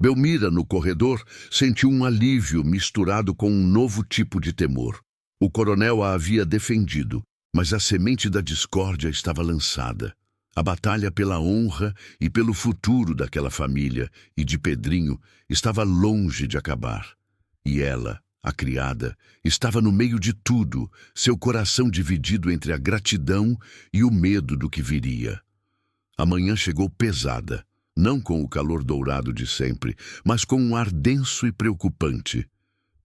Belmira, no corredor, sentiu um alívio misturado com um novo tipo de temor. O coronel a havia defendido, mas a semente da discórdia estava lançada. A batalha pela honra e pelo futuro daquela família e de Pedrinho estava longe de acabar. E ela, a criada, estava no meio de tudo, seu coração dividido entre a gratidão e o medo do que viria. A manhã chegou pesada, não com o calor dourado de sempre, mas com um ar denso e preocupante.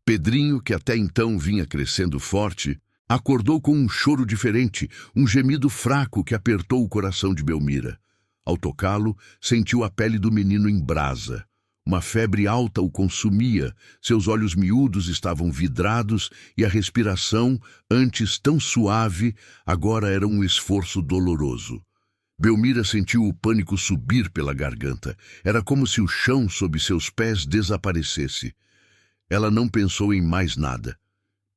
Pedrinho, que até então vinha crescendo forte, acordou com um choro diferente, um gemido fraco que apertou o coração de Belmira. Ao tocá-lo, sentiu a pele do menino em brasa. Uma febre alta o consumia, seus olhos miúdos estavam vidrados e a respiração, antes tão suave, agora era um esforço doloroso. Belmira sentiu o pânico subir pela garganta. Era como se o chão sob seus pés desaparecesse. Ela não pensou em mais nada.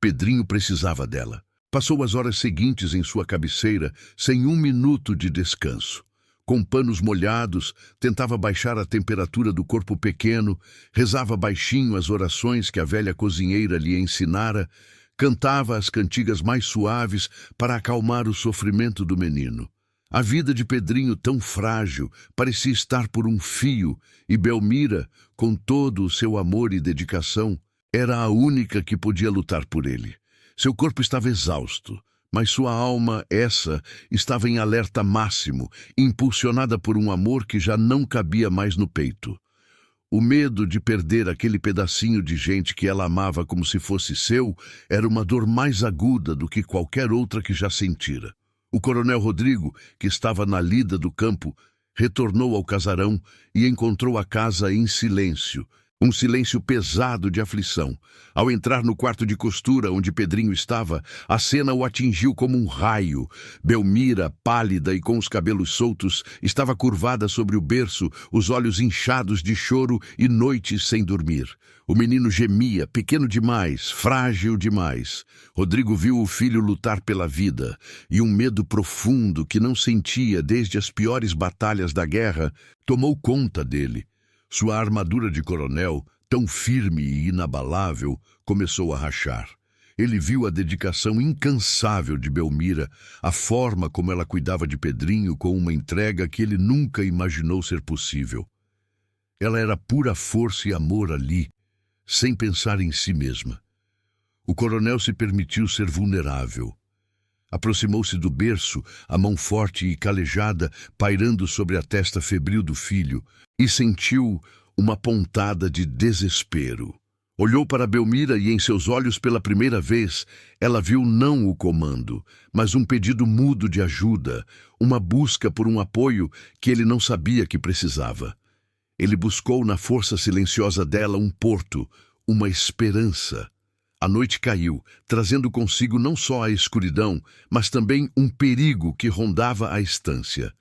Pedrinho precisava dela. Passou as horas seguintes em sua cabeceira, sem um minuto de descanso. Com panos molhados, tentava baixar a temperatura do corpo pequeno, rezava baixinho as orações que a velha cozinheira lhe ensinara, cantava as cantigas mais suaves para acalmar o sofrimento do menino. A vida de Pedrinho, tão frágil, parecia estar por um fio, e Belmira, com todo o seu amor e dedicação, era a única que podia lutar por ele. Seu corpo estava exausto, mas sua alma, estava em alerta máximo, impulsionada por um amor que já não cabia mais no peito. O medo de perder aquele pedacinho de gente que ela amava como se fosse seu era uma dor mais aguda do que qualquer outra que já sentira. O coronel Rodrigo, que estava na lida do campo, retornou ao casarão e encontrou a casa em silêncio, um silêncio pesado de aflição. Ao entrar no quarto de costura onde Pedrinho estava, a cena o atingiu como um raio. Belmira, pálida e com os cabelos soltos, estava curvada sobre o berço, os olhos inchados de choro e noites sem dormir. O menino gemia, pequeno demais, frágil demais. Rodrigo viu o filho lutar pela vida, e um medo profundo que não sentia desde as piores batalhas da guerra tomou conta dele. Sua armadura de coronel, tão firme e inabalável, começou a rachar. Ele viu a dedicação incansável de Belmira, a forma como ela cuidava de Pedrinho com uma entrega que ele nunca imaginou ser possível. Ela era pura força e amor ali, sem pensar em si mesma. O coronel se permitiu ser vulnerável. Aproximou-se do berço, a mão forte e calejada pairando sobre a testa febril do filho, e sentiu uma pontada de desespero. Olhou para Belmira e em seus olhos pela primeira vez ela viu não o comando, mas um pedido mudo de ajuda, uma busca por um apoio que ele não sabia que precisava. Ele buscou na força silenciosa dela um porto, uma esperança. A noite caiu, trazendo consigo não só a escuridão, mas também um perigo que rondava a estância.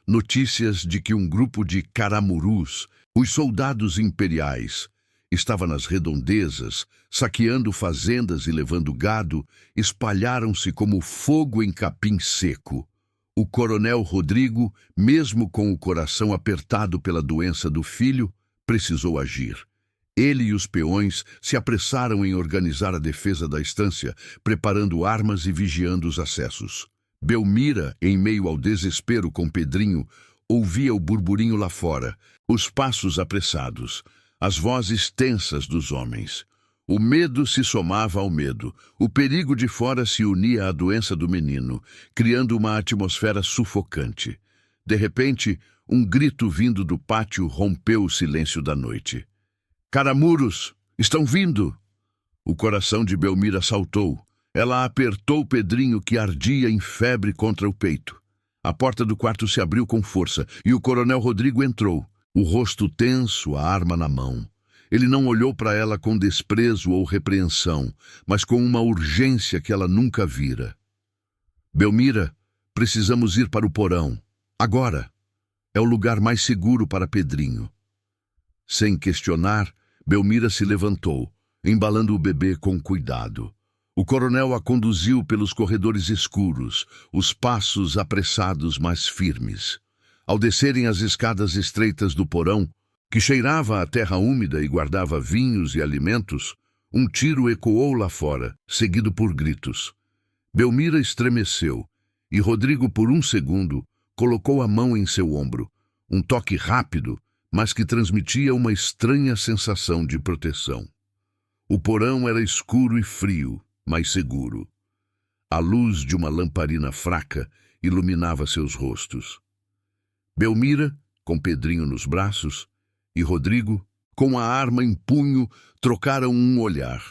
Notícias de que um grupo de caramurus, os soldados imperiais, estava nas redondezas, saqueando fazendas e levando gado, espalharam-se como fogo em capim seco. O coronel Rodrigo, mesmo com o coração apertado pela doença do filho, precisou agir. Ele e os peões se apressaram em organizar a defesa da estância, preparando armas e vigiando os acessos. Belmira, em meio ao desespero com Pedrinho, ouvia o burburinho lá fora, os passos apressados, as vozes tensas dos homens. O medo se somava ao medo, o perigo de fora se unia à doença do menino, criando uma atmosfera sufocante. De repente, um grito vindo do pátio rompeu o silêncio da noite. "Caramuros!" Estão vindo! O coração de Belmira saltou. Ela apertou Pedrinho, que ardia em febre contra o peito. A porta do quarto se abriu com força e o coronel Rodrigo entrou, o rosto tenso, a arma na mão. Ele não olhou para ela com desprezo ou repreensão, mas com uma urgência que ela nunca vira. Belmira, precisamos ir para o porão. Agora. É o lugar mais seguro para Pedrinho. Sem questionar, Belmira se levantou, embalando o bebê com cuidado. O coronel a conduziu pelos corredores escuros, os passos apressados, mas firmes. Ao descerem as escadas estreitas do porão, que cheirava a terra úmida e guardava vinhos e alimentos, um tiro ecoou lá fora, seguido por gritos. Belmira estremeceu, e Rodrigo, por um segundo, colocou a mão em seu ombro, um toque rápido, mas que transmitia uma estranha sensação de proteção. O porão era escuro e frio, mas seguro. A luz de uma lamparina fraca iluminava seus rostos. Belmira, com Pedrinho nos braços, e Rodrigo, com a arma em punho, trocaram um olhar.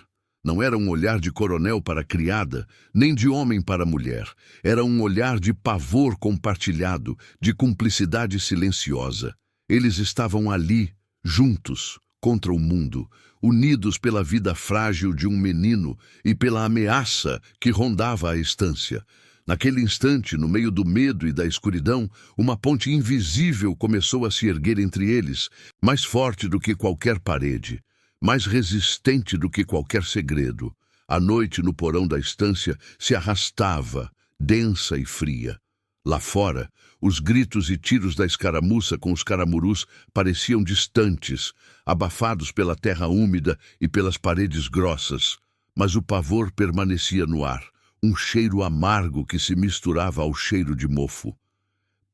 Não era um olhar de coronel para criada, nem de homem para mulher. Era um olhar de pavor compartilhado, de cumplicidade silenciosa. Eles estavam ali, juntos, contra o mundo, unidos pela vida frágil de um menino e pela ameaça que rondava a estância. Naquele instante, no meio do medo e da escuridão, uma ponte invisível começou a se erguer entre eles, mais forte do que qualquer parede, mais resistente do que qualquer segredo. A noite no porão da estância se arrastava, densa e fria. Lá fora, os gritos e tiros da escaramuça com os caramurus pareciam distantes, abafados pela terra úmida e pelas paredes grossas. Mas o pavor permanecia no ar, um cheiro amargo que se misturava ao cheiro de mofo.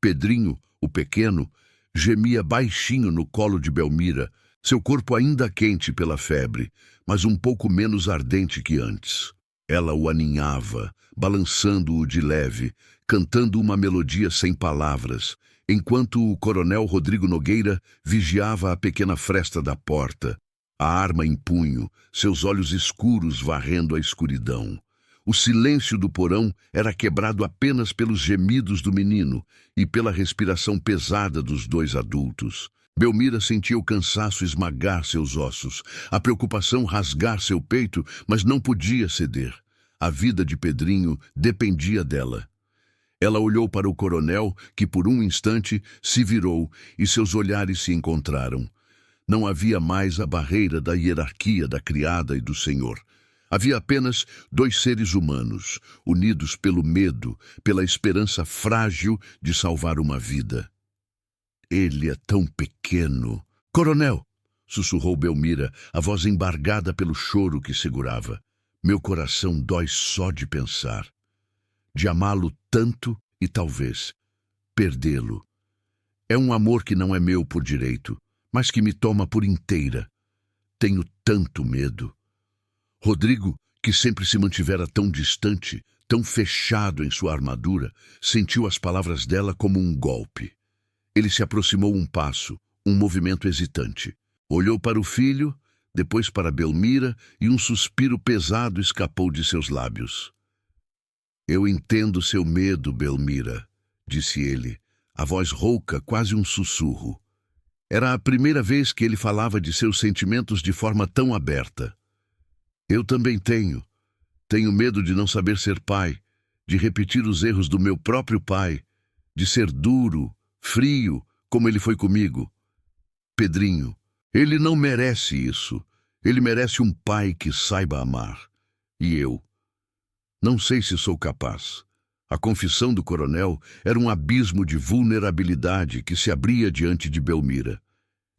Pedrinho, o pequeno, gemia baixinho no colo de Belmira, seu corpo ainda quente pela febre, mas um pouco menos ardente que antes. Ela o aninhava, balançando-o de leve, cantando uma melodia sem palavras, enquanto o coronel Rodrigo Nogueira vigiava a pequena fresta da porta, a arma em punho, seus olhos escuros varrendo a escuridão. O silêncio do porão era quebrado apenas pelos gemidos do menino e pela respiração pesada dos dois adultos. Belmira sentia o cansaço esmagar seus ossos, a preocupação rasgar seu peito, mas não podia ceder. A vida de Pedrinho dependia dela. Ela olhou para o coronel, que por um instante se virou e seus olhares se encontraram. Não havia mais a barreira da hierarquia da criada e do senhor. Havia apenas dois seres humanos, unidos pelo medo, pela esperança frágil de salvar uma vida. Ele é tão pequeno. Coronel, sussurrou Belmira, a voz embargada pelo choro que segurava. Meu coração dói só de pensar. De amá-lo tanto e talvez perdê-lo. É um amor que não é meu por direito, mas que me toma por inteira. Tenho tanto medo. Rodrigo, que sempre se mantivera tão distante, tão fechado em sua armadura, sentiu as palavras dela como um golpe. Ele se aproximou um passo, um movimento hesitante. Olhou para o filho, depois para Belmira, e um suspiro pesado escapou de seus lábios. Eu entendo seu medo, Belmira, disse ele, a voz rouca, quase um sussurro. Era a primeira vez que ele falava de seus sentimentos de forma tão aberta. Eu também tenho. Tenho medo de não saber ser pai, de repetir os erros do meu próprio pai, de ser duro, frio, como ele foi comigo. Pedrinho, ele não merece isso. Ele merece um pai que saiba amar. E eu? Não sei se sou capaz. A confissão do coronel era um abismo de vulnerabilidade que se abria diante de Belmira.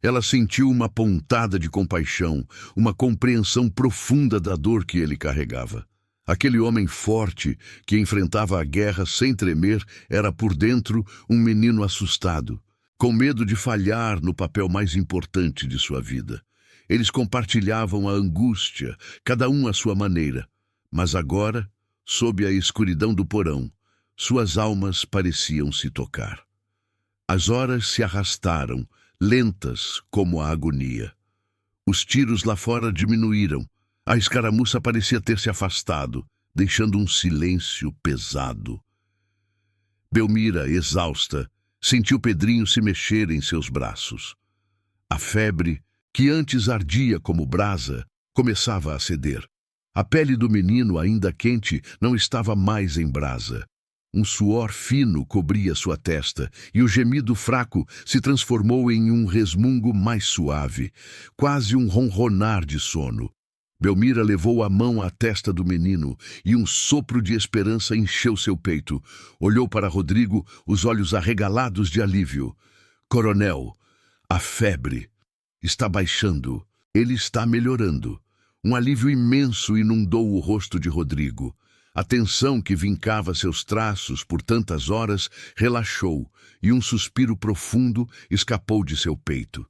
Ela sentiu uma pontada de compaixão, uma compreensão profunda da dor que ele carregava. Aquele homem forte que enfrentava a guerra sem tremer era por dentro um menino assustado, com medo de falhar no papel mais importante de sua vida. Eles compartilhavam a angústia, cada um à sua maneira, mas agora, sob a escuridão do porão, suas almas pareciam se tocar. As horas se arrastaram, lentas como a agonia. Os tiros lá fora diminuíram. A escaramuça parecia ter se afastado, deixando um silêncio pesado. Belmira, exausta, sentiu Pedrinho se mexer em seus braços. A febre, que antes ardia como brasa, começava a ceder. A pele do menino, ainda quente, não estava mais em brasa. Um suor fino cobria sua testa, e o gemido fraco se transformou em um resmungo mais suave, quase um ronronar de sono. Belmira levou a mão à testa do menino, e um sopro de esperança encheu seu peito. Olhou para Rodrigo, os olhos arregalados de alívio. Coronel, a febre está baixando. Ele está melhorando. Um alívio imenso inundou o rosto de Rodrigo. A tensão que vincava seus traços por tantas horas relaxou, e um suspiro profundo escapou de seu peito.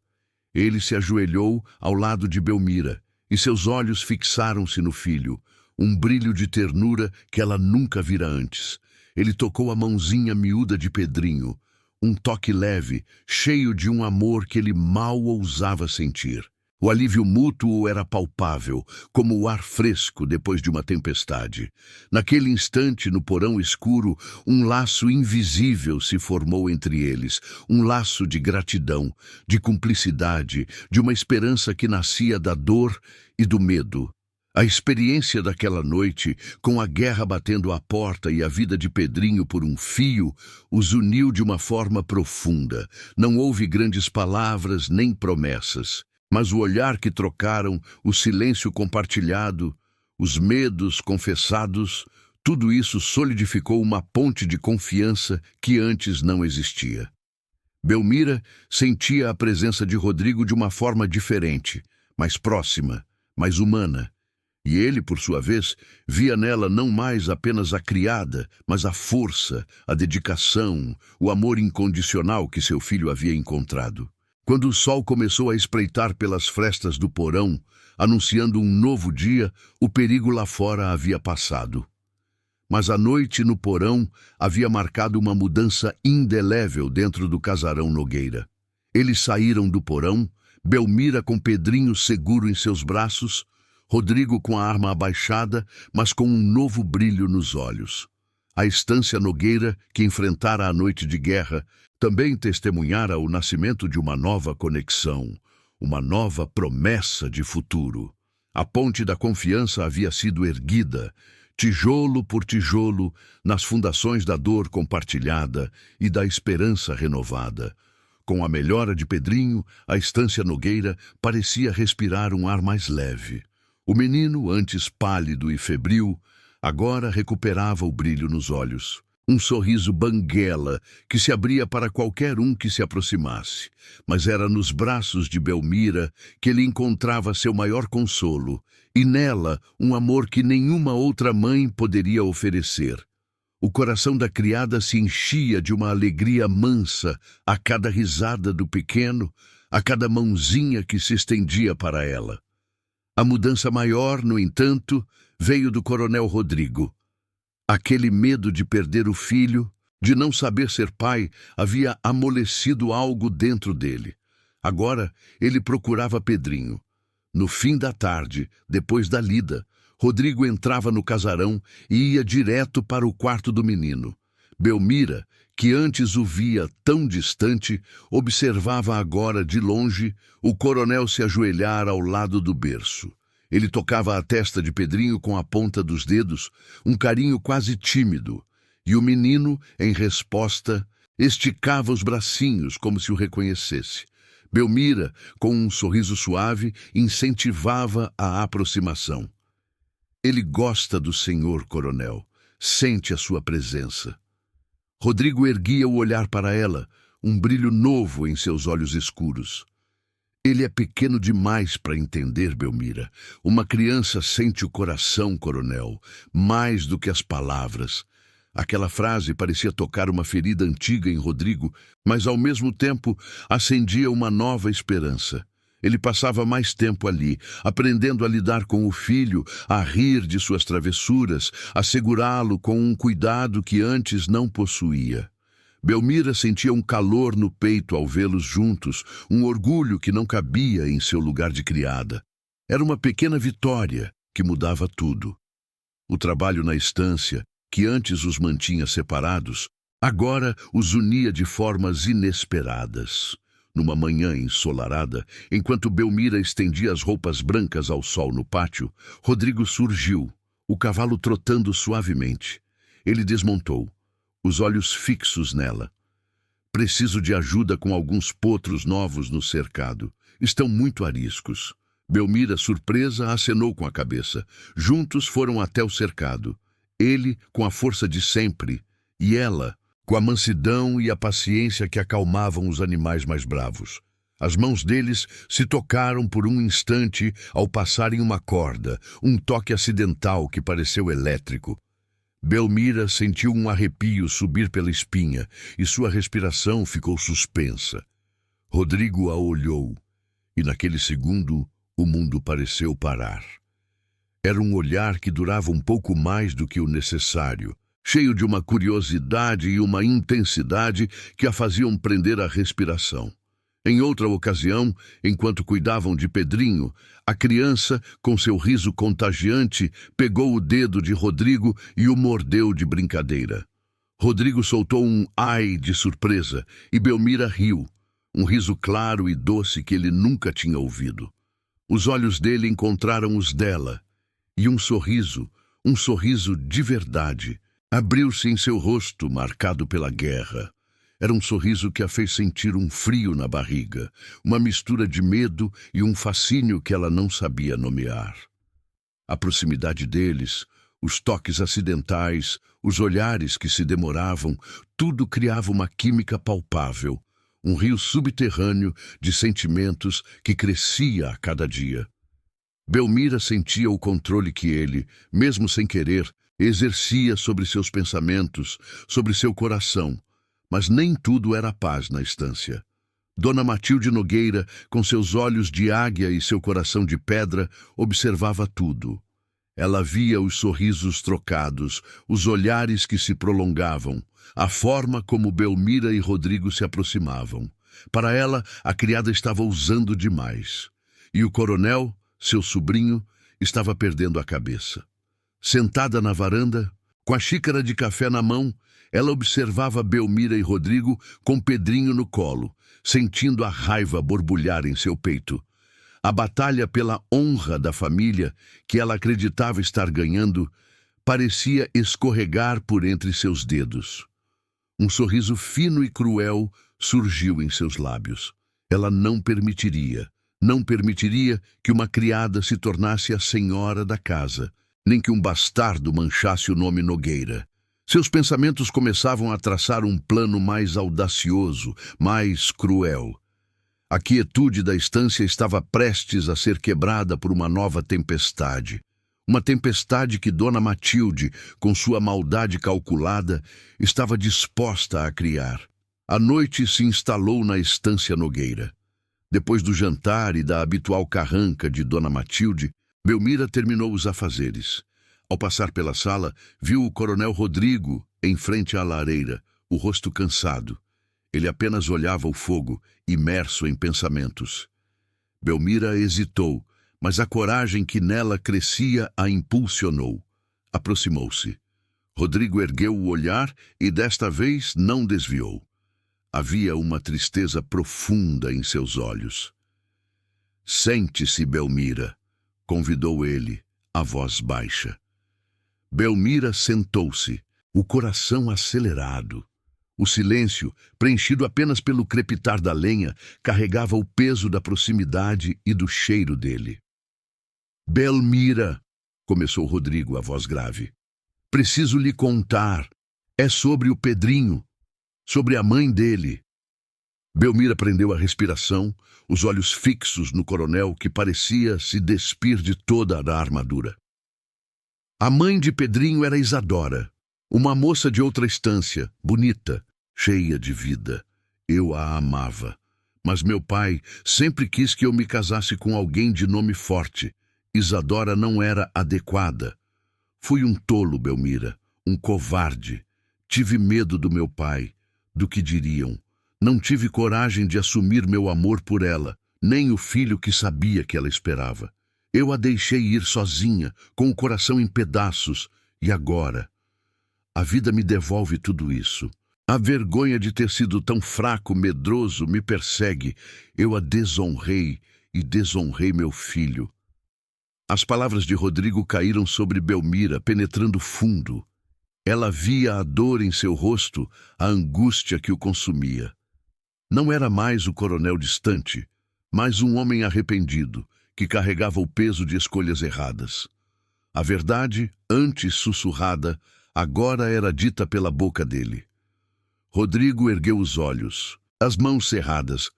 Ele se ajoelhou ao lado de Belmira, e seus olhos fixaram-se no filho, um brilho de ternura que ela nunca vira antes. Ele tocou a mãozinha miúda de Pedrinho, um toque leve, cheio de um amor que ele mal ousava sentir. O alívio mútuo era palpável, como o ar fresco depois de uma tempestade. Naquele instante, no porão escuro, um laço invisível se formou entre eles, um laço de gratidão, de cumplicidade, de uma esperança que nascia da dor e do medo. A experiência daquela noite, com a guerra batendo à porta e a vida de Pedrinho por um fio, os uniu de uma forma profunda. Não houve grandes palavras nem promessas. Mas o olhar que trocaram, o silêncio compartilhado, os medos confessados, tudo isso solidificou uma ponte de confiança que antes não existia. Belmira sentia a presença de Rodrigo de uma forma diferente, mais próxima, mais humana. E ele, por sua vez, via nela não mais apenas a criada, mas a força, a dedicação, o amor incondicional que seu filho havia encontrado. Quando o sol começou a espreitar pelas frestas do porão, anunciando um novo dia, o perigo lá fora havia passado. Mas a noite no porão havia marcado uma mudança indelével dentro do casarão Nogueira. Eles saíram do porão, Belmira com Pedrinho seguro em seus braços, Rodrigo com a arma abaixada, mas com um novo brilho nos olhos. A estância Nogueira, que enfrentara a noite de guerra, também testemunhara o nascimento de uma nova conexão, uma nova promessa de futuro. A ponte da confiança havia sido erguida, tijolo por tijolo, nas fundações da dor compartilhada e da esperança renovada. Com a melhora de Pedrinho, a estância Nogueira parecia respirar um ar mais leve. O menino, antes pálido e febril, agora recuperava o brilho nos olhos. Um sorriso banguela que se abria para qualquer um que se aproximasse. Mas era nos braços de Belmira que ele encontrava seu maior consolo, e nela um amor que nenhuma outra mãe poderia oferecer. O coração da criada se enchia de uma alegria mansa a cada risada do pequeno, a cada mãozinha que se estendia para ela. A mudança maior, no entanto, veio do coronel Rodrigo. Aquele medo de perder o filho, de não saber ser pai, havia amolecido algo dentro dele. Agora ele procurava Pedrinho. No fim da tarde, depois da lida, Rodrigo entrava no casarão e ia direto para o quarto do menino. Belmira, que antes o via tão distante, observava agora de longe o coronel se ajoelhar ao lado do berço. Ele tocava a testa de Pedrinho com a ponta dos dedos, um carinho quase tímido, e o menino, em resposta, esticava os bracinhos como se o reconhecesse. Belmira, com um sorriso suave, incentivava a aproximação. Ele gosta do senhor, coronel, sente a sua presença. Rodrigo erguia o olhar para ela, um brilho novo em seus olhos escuros. Ele é pequeno demais para entender, Belmira. Uma criança sente o coração, coronel, mais do que as palavras. Aquela frase parecia tocar uma ferida antiga em Rodrigo, mas ao mesmo tempo acendia uma nova esperança. Ele passava mais tempo ali, aprendendo a lidar com o filho, a rir de suas travessuras, a segurá-lo com um cuidado que antes não possuía. Belmira sentia um calor no peito ao vê-los juntos, um orgulho que não cabia em seu lugar de criada. Era uma pequena vitória que mudava tudo. O trabalho na estância, que antes os mantinha separados, agora os unia de formas inesperadas. Numa manhã ensolarada, enquanto Belmira estendia as roupas brancas ao sol no pátio, Rodrigo surgiu, o cavalo trotando suavemente. Ele desmontou, os olhos fixos nela. Preciso de ajuda com alguns potros novos no cercado. Estão muito ariscos. Belmira, surpresa, acenou com a cabeça. Juntos foram até o cercado. Ele, com a força de sempre, e ela, com a mansidão e a paciência que acalmavam os animais mais bravos. As mãos deles se tocaram por um instante ao passarem uma corda, um toque acidental que pareceu elétrico. Belmira sentiu um arrepio subir pela espinha e sua respiração ficou suspensa. Rodrigo a olhou e, naquele segundo, o mundo pareceu parar. Era um olhar que durava um pouco mais do que o necessário, cheio de uma curiosidade e uma intensidade que a faziam prender a respiração. Em outra ocasião, enquanto cuidavam de Pedrinho, a criança, com seu riso contagiante, pegou o dedo de Rodrigo e o mordeu de brincadeira. Rodrigo soltou um ai de surpresa e Belmira riu, um riso claro e doce que ele nunca tinha ouvido. Os olhos dele encontraram os dela, e um sorriso de verdade, abriu-se em seu rosto marcado pela guerra. Era um sorriso que a fez sentir um frio na barriga, uma mistura de medo e um fascínio que ela não sabia nomear. A proximidade deles, os toques acidentais, os olhares que se demoravam, tudo criava uma química palpável, um rio subterrâneo de sentimentos que crescia a cada dia. Belmira sentia o controle que ele, mesmo sem querer, exercia sobre seus pensamentos, sobre seu coração. Mas nem tudo era paz na estância. Dona Matilde Nogueira, com seus olhos de águia e seu coração de pedra, observava tudo. Ela via os sorrisos trocados, os olhares que se prolongavam, a forma como Belmira e Rodrigo se aproximavam. Para ela, a criada estava ousando demais. E o coronel, seu sobrinho, estava perdendo a cabeça. Sentada na varanda, com a xícara de café na mão, ela observava Belmira e Rodrigo com Pedrinho no colo, sentindo a raiva borbulhar em seu peito. A batalha pela honra da família, que ela acreditava estar ganhando, parecia escorregar por entre seus dedos. Um sorriso fino e cruel surgiu em seus lábios. Ela não permitiria que uma criada se tornasse a senhora da casa, nem que um bastardo manchasse o nome Nogueira. Seus pensamentos começavam a traçar um plano mais audacioso, mais cruel. A quietude da estância estava prestes a ser quebrada por uma nova tempestade. Uma tempestade que Dona Matilde, com sua maldade calculada, estava disposta a criar. A noite se instalou na estância Nogueira. Depois do jantar e da habitual carranca de Dona Matilde, Belmira terminou os afazeres. Ao passar pela sala, viu o coronel Rodrigo em frente à lareira, o rosto cansado. Ele apenas olhava o fogo, imerso em pensamentos. Belmira hesitou, mas a coragem que nela crescia a impulsionou. Aproximou-se. Rodrigo ergueu o olhar e desta vez não desviou. Havia uma tristeza profunda em seus olhos. "Sente-se, Belmira", convidou ele, a voz baixa. Belmira sentou-se, o coração acelerado. O silêncio, preenchido apenas pelo crepitar da lenha, carregava o peso da proximidade e do cheiro dele. "Belmira", começou Rodrigo, a voz grave. "Preciso lhe contar. É sobre o Pedrinho, sobre a mãe dele." Belmira prendeu a respiração, os olhos fixos no coronel, que parecia se despir de toda a armadura. A mãe de Pedrinho era Isadora, uma moça de outra estância, bonita, cheia de vida. Eu a amava, mas meu pai sempre quis que eu me casasse com alguém de nome forte. Isadora não era adequada. Fui um tolo, Belmira, um covarde. Tive medo do meu pai. do que diriam. Não tive coragem de assumir meu amor por ela, nem o filho que sabia que ela esperava. Eu a deixei ir sozinha, com o coração em pedaços, e agora? A vida me devolve tudo isso. A vergonha de ter sido tão fraco, medroso, me persegue. Eu a desonrei e desonrei meu filho. As palavras de Rodrigo caíram sobre Belmira, penetrando fundo. Ela via a dor em seu rosto, a angústia que o consumia. Não era mais o coronel distante, mas um homem arrependido, que carregava o peso de escolhas erradas. A verdade, antes sussurrada, agora era dita pela boca dele. Rodrigo ergueu os olhos, as mãos cerradas.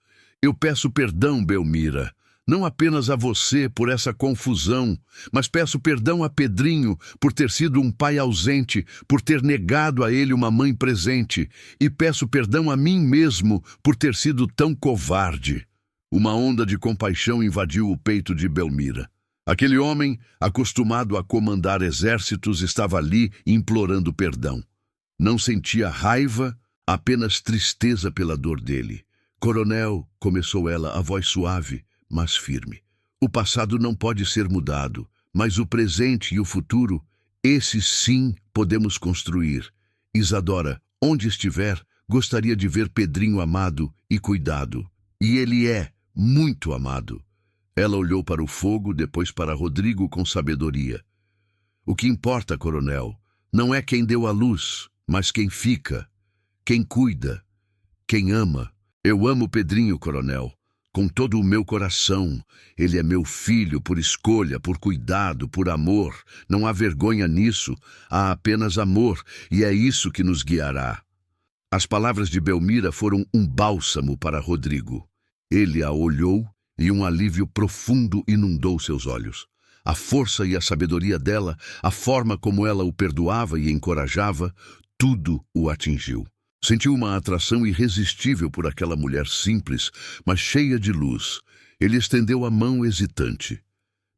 Eu peço perdão, Belmira, não apenas a você por essa confusão, mas peço perdão a Pedrinho por ter sido um pai ausente, por ter negado a ele uma mãe presente, e peço perdão a mim mesmo por ter sido tão covarde. Uma onda de compaixão invadiu o peito de Belmira. Aquele homem, acostumado a comandar exércitos, estava ali implorando perdão. Não sentia raiva, apenas tristeza pela dor dele. Coronel, começou ela, a voz suave, mas firme. O passado não pode ser mudado, mas o presente e o futuro, esses sim podemos construir. Isadora, onde estiver, gostaria de ver Pedrinho amado e cuidado. E ele é muito amado. Ela olhou para o fogo, depois para Rodrigo com sabedoria. O que importa, coronel, não é quem deu a luz, mas quem fica, quem cuida, quem ama. Eu amo Pedrinho, coronel, com todo o meu coração. Ele é meu filho por escolha, por cuidado, por amor. Não há vergonha nisso, há apenas amor, e é isso que nos guiará. As palavras de Belmira foram um bálsamo para Rodrigo. Ele a olhou e um alívio profundo inundou seus olhos. A força e a sabedoria dela, a forma como ela o perdoava e encorajava, tudo o atingiu. Sentiu uma atração irresistível por aquela mulher simples, mas cheia de luz. Ele estendeu a mão hesitante.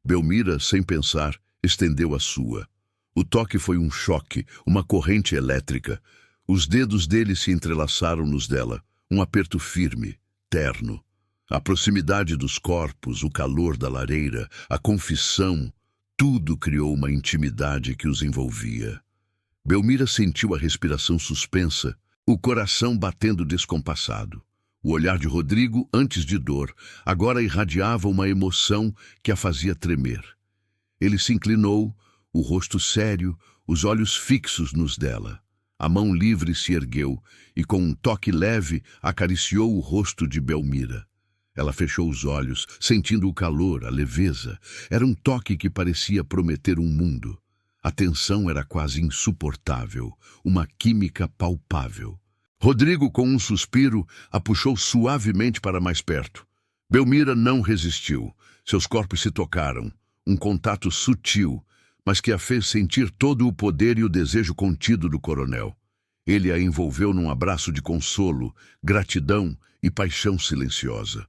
Belmira, sem pensar, estendeu a sua. O toque foi um choque, uma corrente elétrica. Os dedos dele se entrelaçaram nos dela, um aperto firme, terno. A proximidade dos corpos, o calor da lareira, a confissão, tudo criou uma intimidade que os envolvia. Belmira sentiu a respiração suspensa, o coração batendo descompassado. O olhar de Rodrigo, antes de dor, agora irradiava uma emoção que a fazia tremer. Ele se inclinou, o rosto sério, os olhos fixos nos dela. A mão livre se ergueu e, com um toque leve, acariciou o rosto de Belmira. Ela fechou os olhos, sentindo o calor, a leveza. Era um toque que parecia prometer um mundo. A tensão era quase insuportável, uma química palpável. Rodrigo, com um suspiro, a puxou suavemente para mais perto. Belmira não resistiu. Seus corpos se tocaram. Um contato sutil, mas que a fez sentir todo o poder e o desejo contido do coronel. Ele a envolveu num abraço de consolo, gratidão e paixão silenciosa.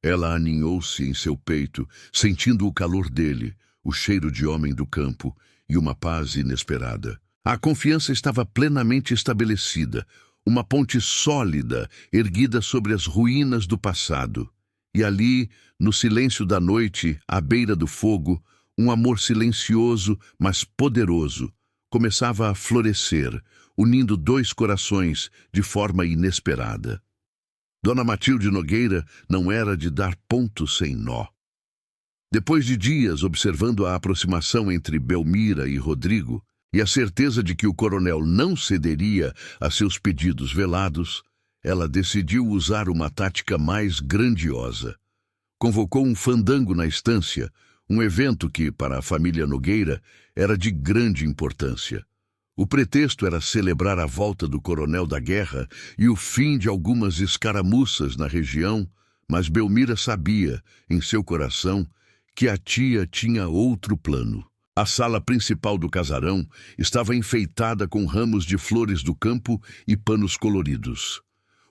Ela aninhou-se em seu peito, sentindo o calor dele, o cheiro de homem do campo e uma paz inesperada. A confiança estava plenamente estabelecida, uma ponte sólida erguida sobre as ruínas do passado. E ali, no silêncio da noite, à beira do fogo, um amor silencioso, mas poderoso, começava a florescer, unindo dois corações de forma inesperada. Dona Matilde Nogueira não era de dar ponto sem nó. Depois de dias observando a aproximação entre Belmira e Rodrigo, e a certeza de que o coronel não cederia a seus pedidos velados, ela decidiu usar uma tática mais grandiosa. Convocou um fandango na estância, um evento que, para a família Nogueira, era de grande importância. O pretexto era celebrar a volta do coronel da guerra e o fim de algumas escaramuças na região, mas Belmira sabia, em seu coração, que a tia tinha outro plano. A sala principal do casarão estava enfeitada com ramos de flores do campo e panos coloridos.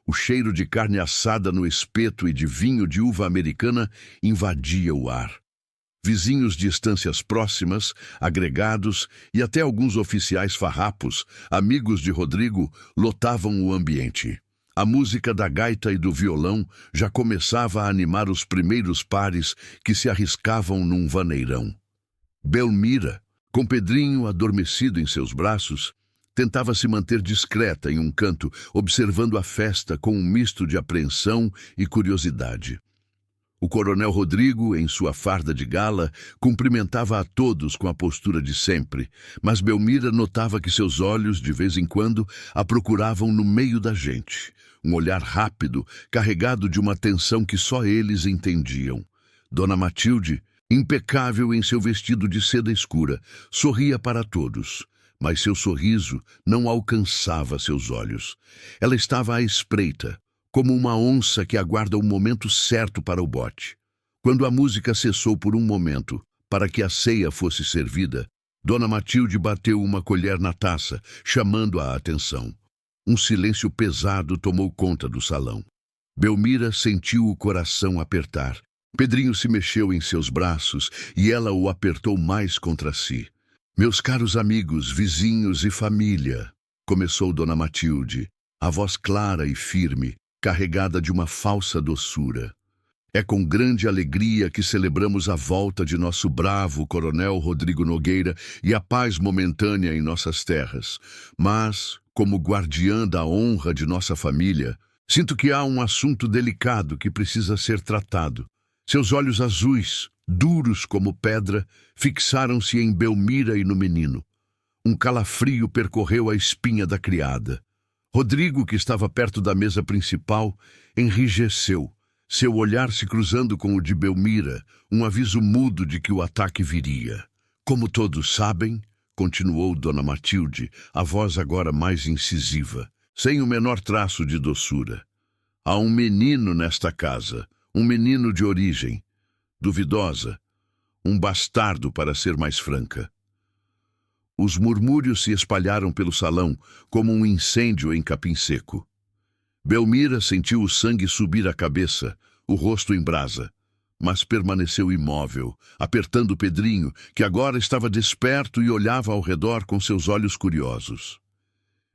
O cheiro de carne assada no espeto e de vinho de uva americana invadia o ar. Vizinhos de estâncias próximas, agregados e até alguns oficiais farrapos, amigos de Rodrigo, lotavam o ambiente. A música da gaita e do violão já começava a animar os primeiros pares que se arriscavam num vaneirão. Belmira, com Pedrinho adormecido em seus braços, tentava se manter discreta em um canto, observando a festa com um misto de apreensão e curiosidade. O coronel Rodrigo, em sua farda de gala, cumprimentava a todos com a postura de sempre, mas Belmira notava que seus olhos, de vez em quando, a procuravam no meio da gente. Um olhar rápido, carregado de uma atenção que só eles entendiam. Dona Matilde, impecável em seu vestido de seda escura, sorria para todos, mas seu sorriso não alcançava seus olhos. Ela estava à espreita, como uma onça que aguarda o momento certo para o bote. Quando a música cessou por um momento, para que a ceia fosse servida, Dona Matilde bateu uma colher na taça, chamando a atenção. Um silêncio pesado tomou conta do salão. Belmira sentiu o coração apertar. Pedrinho se mexeu em seus braços e ela o apertou mais contra si. "Meus caros amigos, vizinhos e família", começou Dona Matilde, a voz clara e firme, carregada de uma falsa doçura. "É com grande alegria que celebramos a volta de nosso bravo coronel Rodrigo Nogueira e a paz momentânea em nossas terras. Mas, como guardiã da honra de nossa família, sinto que há um assunto delicado que precisa ser tratado." Seus olhos azuis, duros como pedra, fixaram-se em Belmira e no menino. Um calafrio percorreu a espinha da criada. Rodrigo, que estava perto da mesa principal, enrijeceu, seu olhar se cruzando com o de Belmira, um aviso mudo de que o ataque viria. "Como todos sabem", continuou Dona Matilde, a voz agora mais incisiva, sem o menor traço de doçura, "há um menino nesta casa, um menino de origem duvidosa, um bastardo, para ser mais franca." Os murmúrios se espalharam pelo salão como um incêndio em capim seco. Belmira sentiu o sangue subir à cabeça, o rosto em brasa, mas permaneceu imóvel, apertando Pedrinho, que agora estava desperto e olhava ao redor com seus olhos curiosos.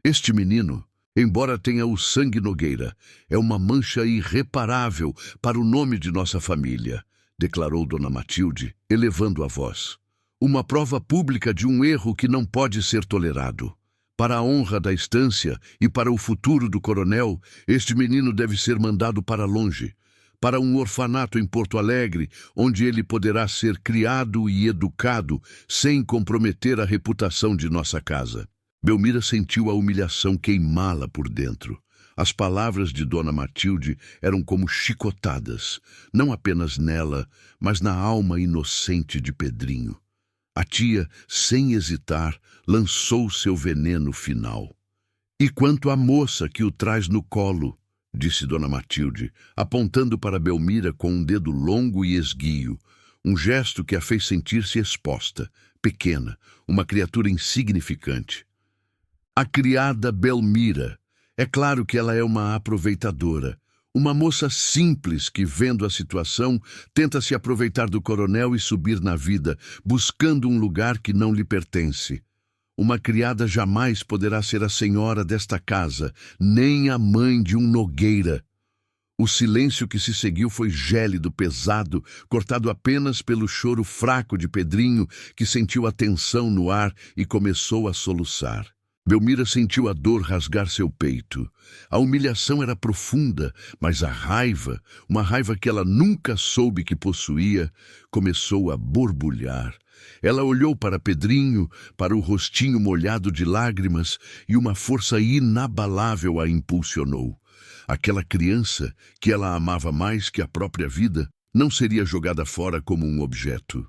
"Este menino, embora tenha o sangue Nogueira, é uma mancha irreparável para o nome de nossa família", declarou Dona Matilde, elevando a voz. "Uma prova pública de um erro que não pode ser tolerado. Para a honra da estância e para o futuro do coronel, este menino deve ser mandado para longe, para um orfanato em Porto Alegre, onde ele poderá ser criado e educado sem comprometer a reputação de nossa casa." Belmira sentiu a humilhação queimá-la por dentro. As palavras de Dona Matilde eram como chicotadas, não apenas nela, mas na alma inocente de Pedrinho. A tia, sem hesitar, lançou seu veneno final. "E quanto à moça que o traz no colo", disse Dona Matilde, apontando para Belmira com um dedo longo e esguio, um gesto que a fez sentir-se exposta, pequena, uma criatura insignificante. "A criada Belmira. É claro que ela é uma aproveitadora, uma moça simples que, vendo a situação, tenta se aproveitar do coronel e subir na vida, buscando um lugar que não lhe pertence. Uma criada jamais poderá ser a senhora desta casa, nem a mãe de um Nogueira." O silêncio que se seguiu foi gélido, pesado, cortado apenas pelo choro fraco de Pedrinho, que sentiu a tensão no ar e começou a soluçar. Belmira sentiu a dor rasgar seu peito. A humilhação era profunda, mas a raiva, uma raiva que ela nunca soube que possuía, começou a borbulhar. Ela olhou para Pedrinho, para o rostinho molhado de lágrimas, e uma força inabalável a impulsionou. Aquela criança, que ela amava mais que a própria vida, não seria jogada fora como um objeto.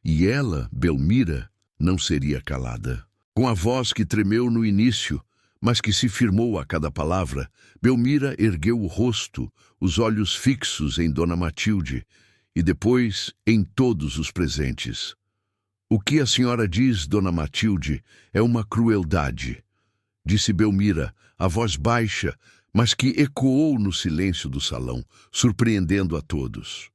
E ela, Belmira, não seria calada. Com a voz que tremeu no início, mas que se firmou a cada palavra, Belmira ergueu o rosto, os olhos fixos em Dona Matilde, e depois em todos os presentes. "O que a senhora diz, Dona Matilde, é uma crueldade", disse Belmira, a voz baixa, mas que ecoou no silêncio do salão, surpreendendo a todos.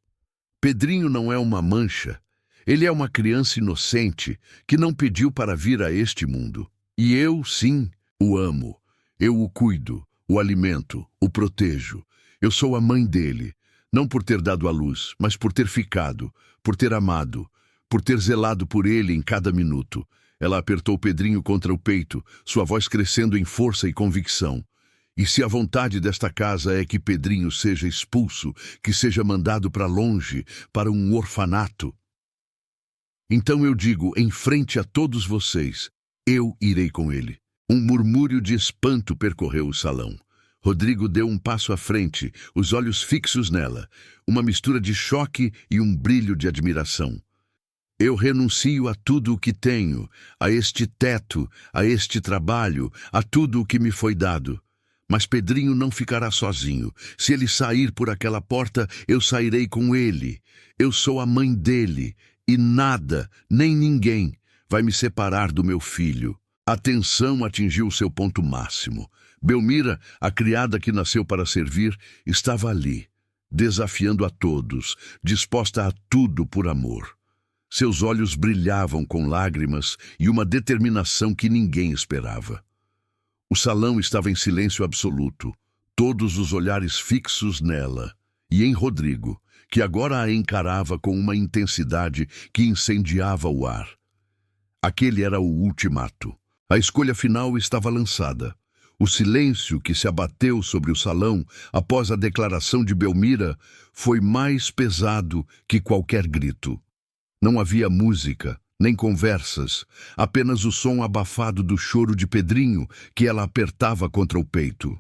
"Pedrinho não é uma mancha. Ele é uma criança inocente que não pediu para vir a este mundo. E eu, sim, o amo. Eu o cuido, o alimento, o protejo. Eu sou a mãe dele, não por ter dado à luz, mas por ter ficado, por ter amado, por ter zelado por ele em cada minuto. Ela apertou Pedrinho contra o peito, sua voz crescendo em força e convicção. E se a vontade desta casa é que Pedrinho seja expulso, que seja mandado para longe, para um orfanato, então eu digo, em frente a todos vocês, eu irei com ele. Um murmúrio de espanto percorreu o salão. Rodrigo deu um passo à frente, os olhos fixos nela, uma mistura de choque e um brilho de admiração. Eu renuncio a tudo o que tenho, a este teto, a este trabalho, a tudo o que me foi dado. Mas Pedrinho não ficará sozinho. Se ele sair por aquela porta, eu sairei com ele. Eu sou a mãe dele, e nada, nem ninguém, vai me separar do meu filho. A tensão atingiu seu ponto máximo. Belmira, a criada que nasceu para servir, estava ali, desafiando a todos, disposta a tudo por amor. Seus olhos brilhavam com lágrimas e uma determinação que ninguém esperava. O salão estava em silêncio absoluto, todos os olhares fixos nela e em Rodrigo, que agora a encarava com uma intensidade que incendiava o ar. Aquele era o ultimato. A escolha final estava lançada. O silêncio que se abateu sobre o salão após a declaração de Belmira foi mais pesado que qualquer grito. Não havia música, nem conversas, apenas o som abafado do choro de Pedrinho que ela apertava contra o peito.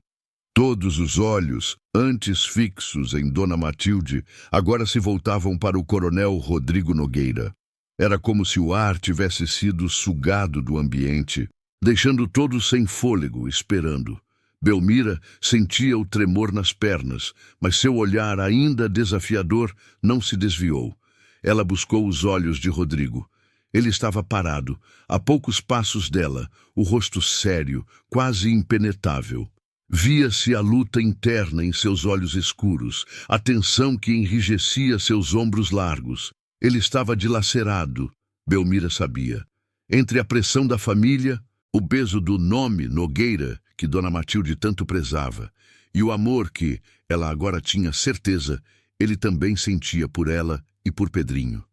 Todos os olhos, antes fixos em Dona Matilde, agora se voltavam para o coronel Rodrigo Nogueira. Era como se o ar tivesse sido sugado do ambiente, deixando todos sem fôlego, esperando. Belmira sentia o tremor nas pernas, mas seu olhar, ainda desafiador, não se desviou. Ela buscou os olhos de Rodrigo. Ele estava parado, a poucos passos dela, o rosto sério, quase impenetrável. Via-se a luta interna em seus olhos escuros, a tensão que enrijecia seus ombros largos. Ele estava dilacerado, Belmira sabia. Entre a pressão da família, o peso do nome Nogueira, que Dona Matilde tanto prezava, e o amor que, ela agora tinha certeza, ele também sentia por ela e por Pedrinho.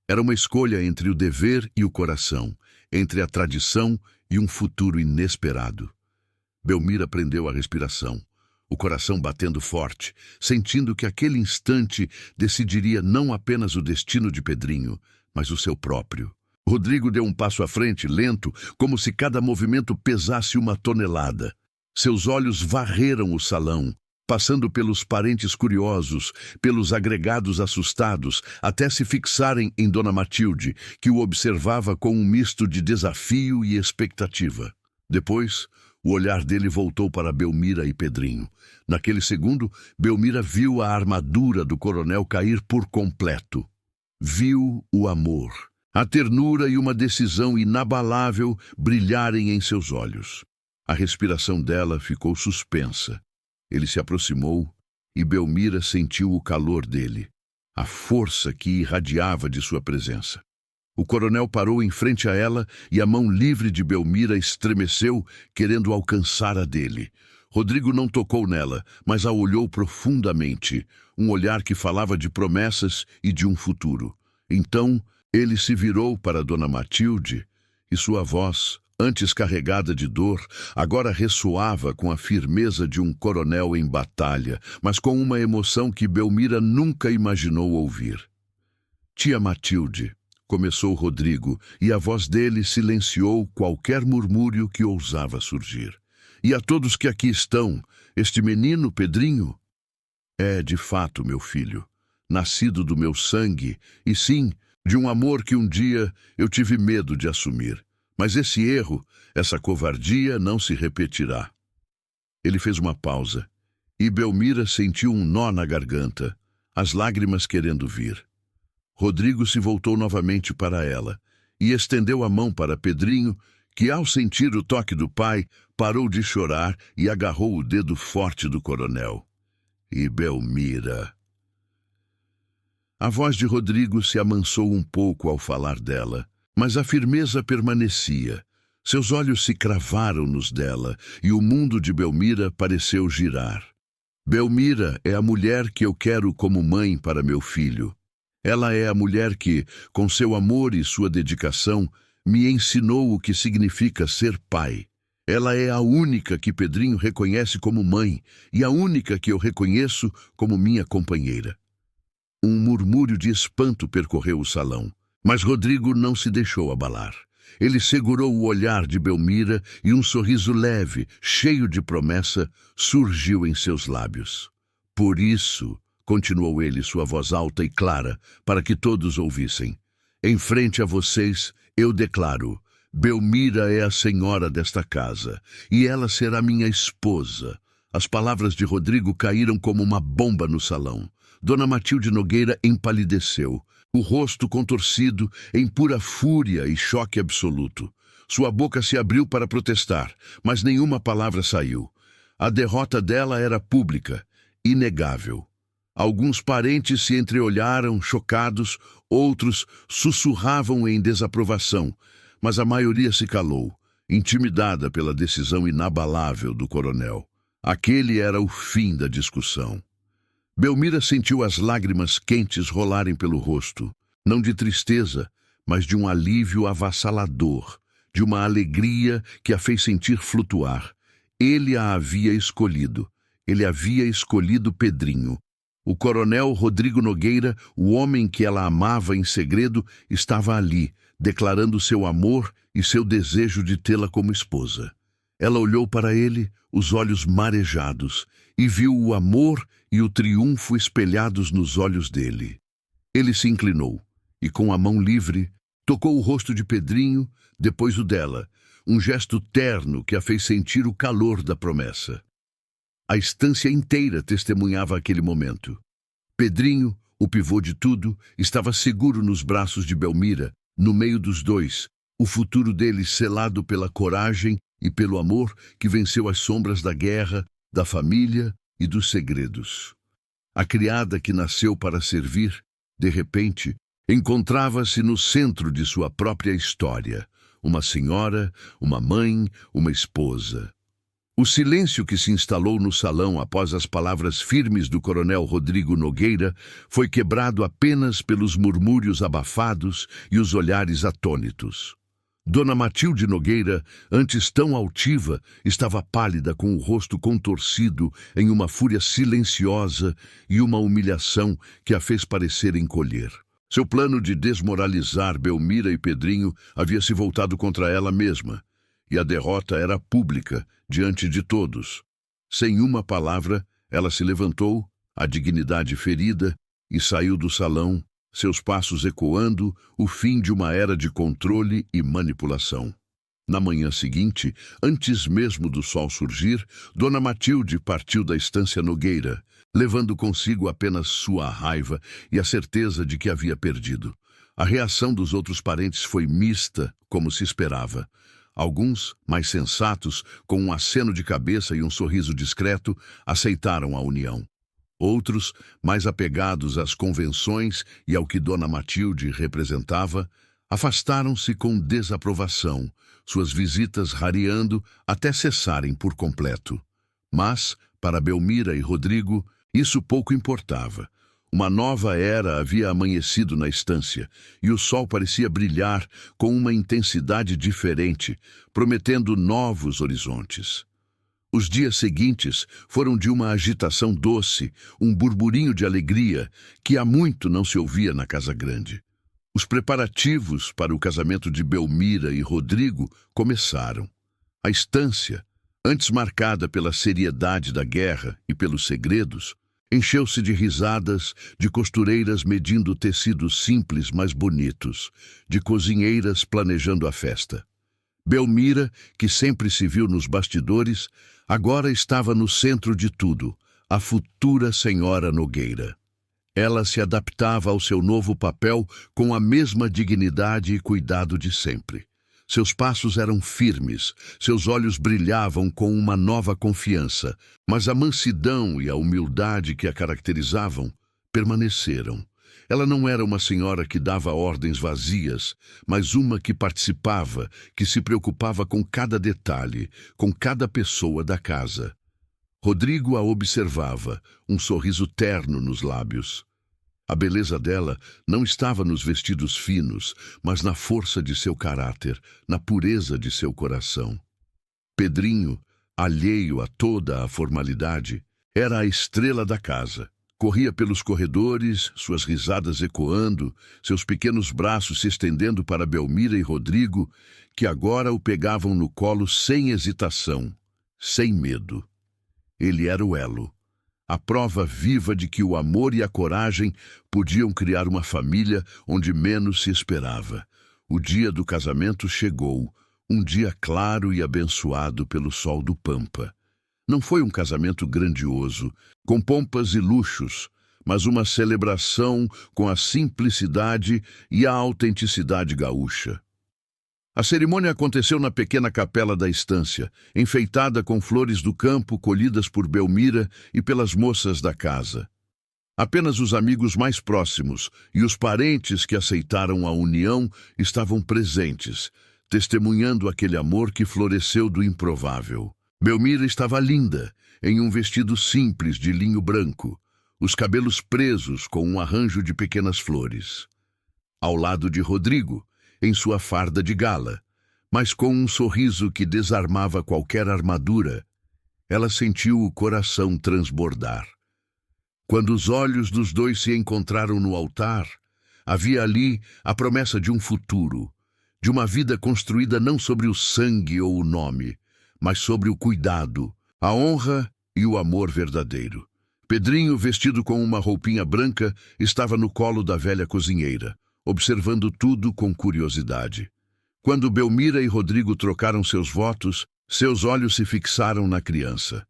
Era uma escolha entre o dever e o coração, entre a tradição e um futuro inesperado. Belmira prendeu a respiração, o coração batendo forte, sentindo que aquele instante decidiria não apenas o destino de Pedrinho, mas o seu próprio. Rodrigo deu um passo à frente, lento, como se cada movimento pesasse uma tonelada. Seus olhos varreram o salão, passando pelos parentes curiosos, pelos agregados assustados, até se fixarem em Dona Matilde, que o observava com um misto de desafio e expectativa. Depois, o olhar dele voltou para Belmira e Pedrinho. Naquele segundo, Belmira viu a armadura do coronel cair por completo. Viu o amor, a ternura e uma decisão inabalável brilharem em seus olhos. A respiração dela ficou suspensa. Ele se aproximou e Belmira sentiu o calor dele, a força que irradiava de sua presença. O coronel parou em frente a ela e a mão livre de Belmira estremeceu, querendo alcançar a dele. Rodrigo não tocou nela, mas a olhou profundamente, um olhar que falava de promessas e de um futuro. Então, ele se virou para Dona Matilde e sua voz, antes carregada de dor, agora ressoava com a firmeza de um coronel em batalha, mas com uma emoção que Belmira nunca imaginou ouvir. Tia Matilde, começou Rodrigo, e a voz dele silenciou qualquer murmúrio que ousava surgir. E a todos que aqui estão, este menino, Pedrinho, é de fato meu filho, nascido do meu sangue, e sim, de um amor que um dia eu tive medo de assumir. Mas esse erro, essa covardia não se repetirá. Ele fez uma pausa, e Belmira sentiu um nó na garganta, as lágrimas querendo vir. Rodrigo se voltou novamente para ela e estendeu a mão para Pedrinho, que, ao sentir o toque do pai, parou de chorar e agarrou o dedo forte do coronel. E Belmira... A voz de Rodrigo se amansou um pouco ao falar dela, mas a firmeza permanecia. Seus olhos se cravaram nos dela, e o mundo de Belmira pareceu girar. Belmira é a mulher que eu quero como mãe para meu filho. Ela é a mulher que, com seu amor e sua dedicação, me ensinou o que significa ser pai. Ela é a única que Pedrinho reconhece como mãe e a única que eu reconheço como minha companheira. Um murmúrio de espanto percorreu o salão, mas Rodrigo não se deixou abalar. Ele segurou o olhar de Belmira e um sorriso leve, cheio de promessa, surgiu em seus lábios. Por isso, continuou ele, sua voz alta e clara, para que todos ouvissem, em frente a vocês, eu declaro, Belmira é a senhora desta casa, e ela será minha esposa. As palavras de Rodrigo caíram como uma bomba no salão. Dona Matilde Nogueira empalideceu, o rosto contorcido em pura fúria e choque absoluto. Sua boca se abriu para protestar, mas nenhuma palavra saiu. A derrota dela era pública, inegável. Alguns parentes se entreolharam, chocados, outros sussurravam em desaprovação, mas a maioria se calou, intimidada pela decisão inabalável do coronel. Aquele era o fim da discussão. Belmira sentiu as lágrimas quentes rolarem pelo rosto, não de tristeza, mas de um alívio avassalador, de uma alegria que a fez sentir flutuar. Ele a havia escolhido. Ele havia escolhido Pedrinho. O coronel Rodrigo Nogueira, o homem que ela amava em segredo, estava ali, declarando seu amor e seu desejo de tê-la como esposa. Ela olhou para ele, os olhos marejados, e viu o amor e o triunfo espelhados nos olhos dele. Ele se inclinou e, com a mão livre, tocou o rosto de Pedrinho, depois o dela, um gesto terno que a fez sentir o calor da promessa. A estância inteira testemunhava aquele momento. Pedrinho, o pivô de tudo, estava seguro nos braços de Belmira, no meio dos dois, o futuro dele selado pela coragem e pelo amor que venceu as sombras da guerra, da família e dos segredos. A criada que nasceu para servir, de repente, encontrava-se no centro de sua própria história, uma senhora, uma mãe, uma esposa. O silêncio que se instalou no salão após as palavras firmes do coronel Rodrigo Nogueira foi quebrado apenas pelos murmúrios abafados e os olhares atônitos. Dona Matilde Nogueira, antes tão altiva, estava pálida com o rosto contorcido em uma fúria silenciosa e uma humilhação que a fez parecer encolher. Seu plano de desmoralizar Belmira e Pedrinho havia se voltado contra ela mesma, e a derrota era pública, diante de todos. Sem uma palavra, ela se levantou, a dignidade ferida, e saiu do salão, seus passos ecoando o fim de uma era de controle e manipulação. Na manhã seguinte, antes mesmo do sol surgir, Dona Matilde partiu da estância Nogueira, levando consigo apenas sua raiva e a certeza de que havia perdido. A reação dos outros parentes foi mista, como se esperava. Alguns, mais sensatos, com um aceno de cabeça e um sorriso discreto, aceitaram a união. Outros, mais apegados às convenções e ao que Dona Matilde representava, afastaram-se com desaprovação, suas visitas rareando até cessarem por completo. Mas, para Belmira e Rodrigo, isso pouco importava. Uma nova era havia amanhecido na estância, e o sol parecia brilhar com uma intensidade diferente, prometendo novos horizontes. Os dias seguintes foram de uma agitação doce, um burburinho de alegria que há muito não se ouvia na Casa Grande. Os preparativos para o casamento de Belmira e Rodrigo começaram. A estância, antes marcada pela seriedade da guerra e pelos segredos, encheu-se de risadas, de costureiras medindo tecidos simples mas bonitos, de cozinheiras planejando a festa. Belmira, que sempre se viu nos bastidores, agora estava no centro de tudo, a futura senhora Nogueira. Ela se adaptava ao seu novo papel com a mesma dignidade e cuidado de sempre. Seus passos eram firmes, seus olhos brilhavam com uma nova confiança, mas a mansidão e a humildade que a caracterizavam permaneceram. Ela não era uma senhora que dava ordens vazias, mas uma que participava, que se preocupava com cada detalhe, com cada pessoa da casa. Rodrigo a observava, um sorriso terno nos lábios. A beleza dela não estava nos vestidos finos, mas na força de seu caráter, na pureza de seu coração. Pedrinho, alheio a toda a formalidade, era a estrela da casa. Corria pelos corredores, suas risadas ecoando, seus pequenos braços se estendendo para Belmira e Rodrigo, que agora o pegavam no colo sem hesitação, sem medo. Ele era o elo, a prova viva de que o amor e a coragem podiam criar uma família onde menos se esperava. O dia do casamento chegou, um dia claro e abençoado pelo sol do Pampa. Não foi um casamento grandioso, com pompas e luxos, mas uma celebração com a simplicidade e a autenticidade gaúcha. A cerimônia aconteceu na pequena capela da estância, enfeitada com flores do campo colhidas por Belmira e pelas moças da casa. Apenas os amigos mais próximos e os parentes que aceitaram a união estavam presentes, testemunhando aquele amor que floresceu do improvável. Belmira estava linda, em um vestido simples de linho branco, os cabelos presos com um arranjo de pequenas flores. Ao lado de Rodrigo, em sua farda de gala, mas com um sorriso que desarmava qualquer armadura, ela sentiu o coração transbordar. Quando os olhos dos dois se encontraram no altar, havia ali a promessa de um futuro, de uma vida construída não sobre o sangue ou o nome, mas sobre o cuidado, a honra e o amor verdadeiro. Pedrinho, vestido com uma roupinha branca, estava no colo da velha cozinheira, observando tudo com curiosidade. Quando Belmira e Rodrigo trocaram seus votos, seus olhos se fixaram na criança.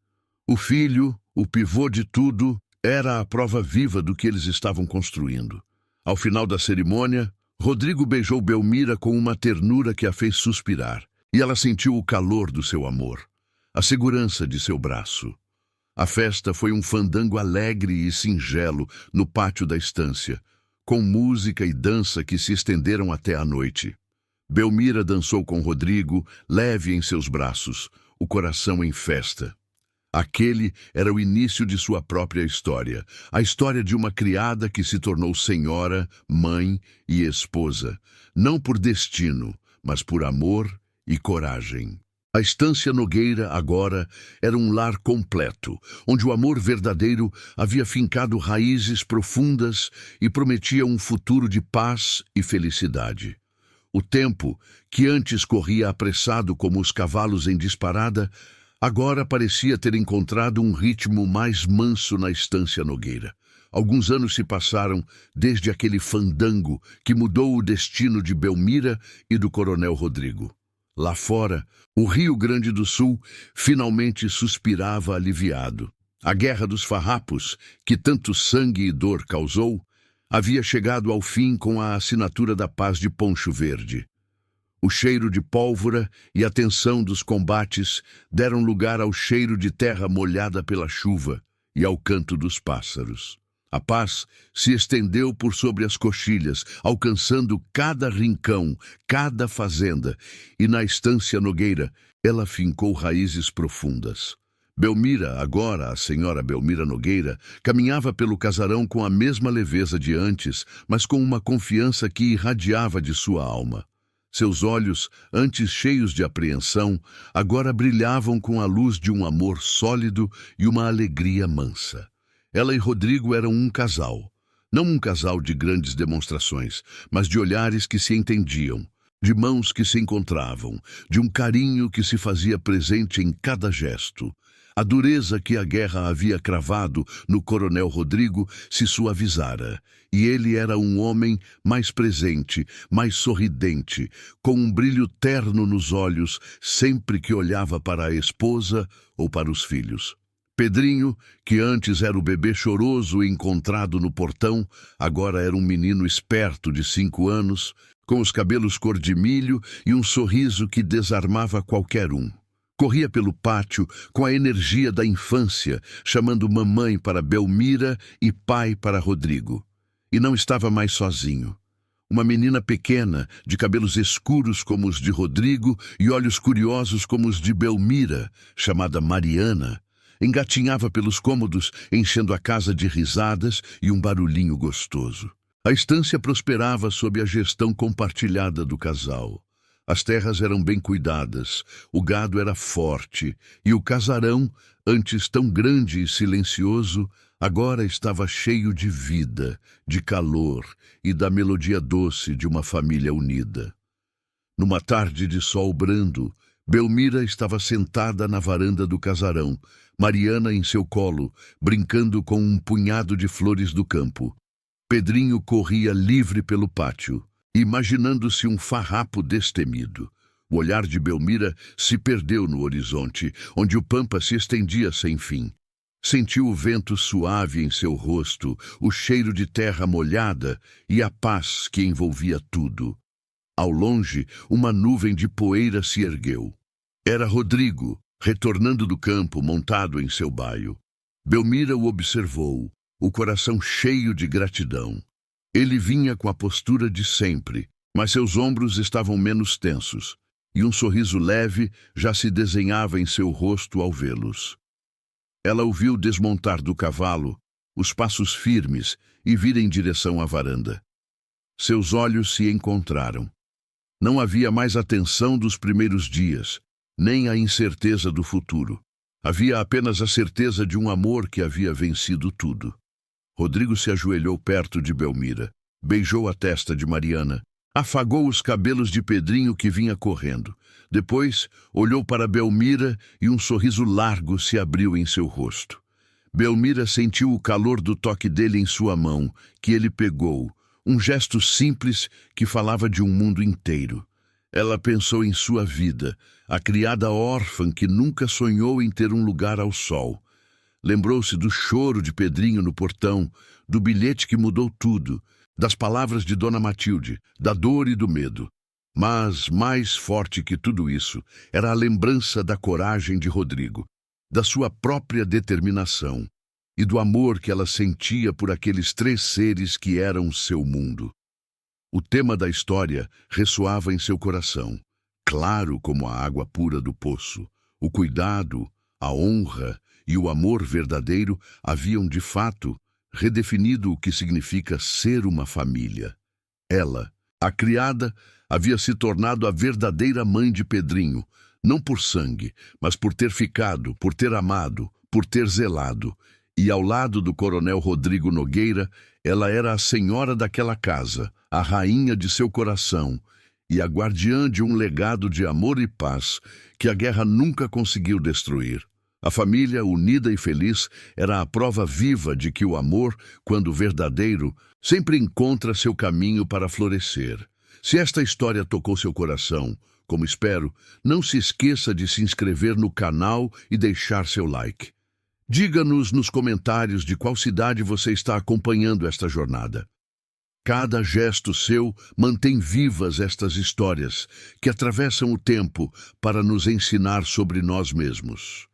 O filho, o pivô de tudo, era a prova viva do que eles estavam construindo. Ao final da cerimônia, Rodrigo beijou Belmira com uma ternura que a fez suspirar, e ela sentiu o calor do seu amor, a segurança de seu braço. A festa foi um fandango alegre e singelo no pátio da estância, com música e dança que se estenderam até a noite. Belmira dançou com Rodrigo, leve em seus braços, o coração em festa. Aquele era o início de sua própria história, a história de uma criada que se tornou senhora, mãe e esposa, não por destino, mas por amor e coragem. A estância Nogueira, agora, era um lar completo, onde o amor verdadeiro havia fincado raízes profundas e prometia um futuro de paz e felicidade. O tempo, que antes corria apressado como os cavalos em disparada, agora parecia ter encontrado um ritmo mais manso na estância Nogueira. Alguns anos se passaram desde aquele fandango que mudou o destino de Belmira e do coronel Rodrigo. Lá fora, o Rio Grande do Sul finalmente suspirava aliviado. A Guerra dos Farrapos, que tanto sangue e dor causou, havia chegado ao fim com a assinatura da Paz de Poncho Verde. O cheiro de pólvora e a tensão dos combates deram lugar ao cheiro de terra molhada pela chuva e ao canto dos pássaros. A paz se estendeu por sobre as coxilhas, alcançando cada rincão, cada fazenda, e na estância Nogueira ela fincou raízes profundas. Belmira, agora a senhora Belmira Nogueira, caminhava pelo casarão com a mesma leveza de antes, mas com uma confiança que irradiava de sua alma. Seus olhos, antes cheios de apreensão, agora brilhavam com a luz de um amor sólido e uma alegria mansa. Ela e Rodrigo eram um casal. Não um casal de grandes demonstrações, mas de olhares que se entendiam, de mãos que se encontravam, de um carinho que se fazia presente em cada gesto. A dureza que a guerra havia cravado no coronel Rodrigo se suavizara, e ele era um homem mais presente, mais sorridente, com um brilho terno nos olhos sempre que olhava para a esposa ou para os filhos. Pedrinho, que antes era o bebê choroso encontrado no portão, agora era um menino esperto de 5 anos, com os cabelos cor de milho e um sorriso que desarmava qualquer um. Corria pelo pátio com a energia da infância, chamando mamãe para Belmira e pai para Rodrigo. E não estava mais sozinho. Uma menina pequena, de cabelos escuros como os de Rodrigo e olhos curiosos como os de Belmira, chamada Mariana, engatinhava pelos cômodos, enchendo a casa de risadas e um barulhinho gostoso. A estância prosperava sob a gestão compartilhada do casal. As terras eram bem cuidadas, o gado era forte e o casarão, antes tão grande e silencioso, agora estava cheio de vida, de calor e da melodia doce de uma família unida. Numa tarde de sol brando, Belmira estava sentada na varanda do casarão, Mariana em seu colo, brincando com um punhado de flores do campo. Pedrinho corria livre pelo pátio, imaginando-se um farrapo destemido. O olhar de Belmira se perdeu no horizonte, onde o pampa se estendia sem fim. Sentiu o vento suave em seu rosto, o cheiro de terra molhada e a paz que envolvia tudo. Ao longe, uma nuvem de poeira se ergueu. Era Rodrigo, retornando do campo, montado em seu baio. Belmira o observou, o coração cheio de gratidão. Ele vinha com a postura de sempre, mas seus ombros estavam menos tensos, e um sorriso leve já se desenhava em seu rosto ao vê-los. Ela o viu desmontar do cavalo, os passos firmes, e vir em direção à varanda. Seus olhos se encontraram. Não havia mais a tensão dos primeiros dias, nem a incerteza do futuro. Havia apenas a certeza de um amor que havia vencido tudo. Rodrigo se ajoelhou perto de Belmira, beijou a testa de Mariana, afagou os cabelos de Pedrinho que vinha correndo. Depois, olhou para Belmira e um sorriso largo se abriu em seu rosto. Belmira sentiu o calor do toque dele em sua mão, que ele pegou, um gesto simples que falava de um mundo inteiro. Ela pensou em sua vida, a criada órfã que nunca sonhou em ter um lugar ao sol. Lembrou-se do choro de Pedrinho no portão, do bilhete que mudou tudo, das palavras de Dona Matilde, da dor e do medo. Mas, mais forte que tudo isso, era a lembrança da coragem de Rodrigo, da sua própria determinação e do amor que ela sentia por aqueles 3 seres que eram seu mundo. O tema da história ressoava em seu coração, claro como a água pura do poço. O cuidado, a honra e o amor verdadeiro haviam, de fato, redefinido o que significa ser uma família. Ela, a criada, havia se tornado a verdadeira mãe de Pedrinho, não por sangue, mas por ter ficado, por ter amado, por ter zelado. E ao lado do coronel Rodrigo Nogueira, ela era a senhora daquela casa, a rainha de seu coração e a guardiã de um legado de amor e paz que a guerra nunca conseguiu destruir. A família, unida e feliz, era a prova viva de que o amor, quando verdadeiro, sempre encontra seu caminho para florescer. Se esta história tocou seu coração, como espero, não se esqueça de se inscrever no canal e deixar seu like. Diga-nos nos comentários de qual cidade você está acompanhando esta jornada. Cada gesto seu mantém vivas estas histórias que atravessam o tempo para nos ensinar sobre nós mesmos.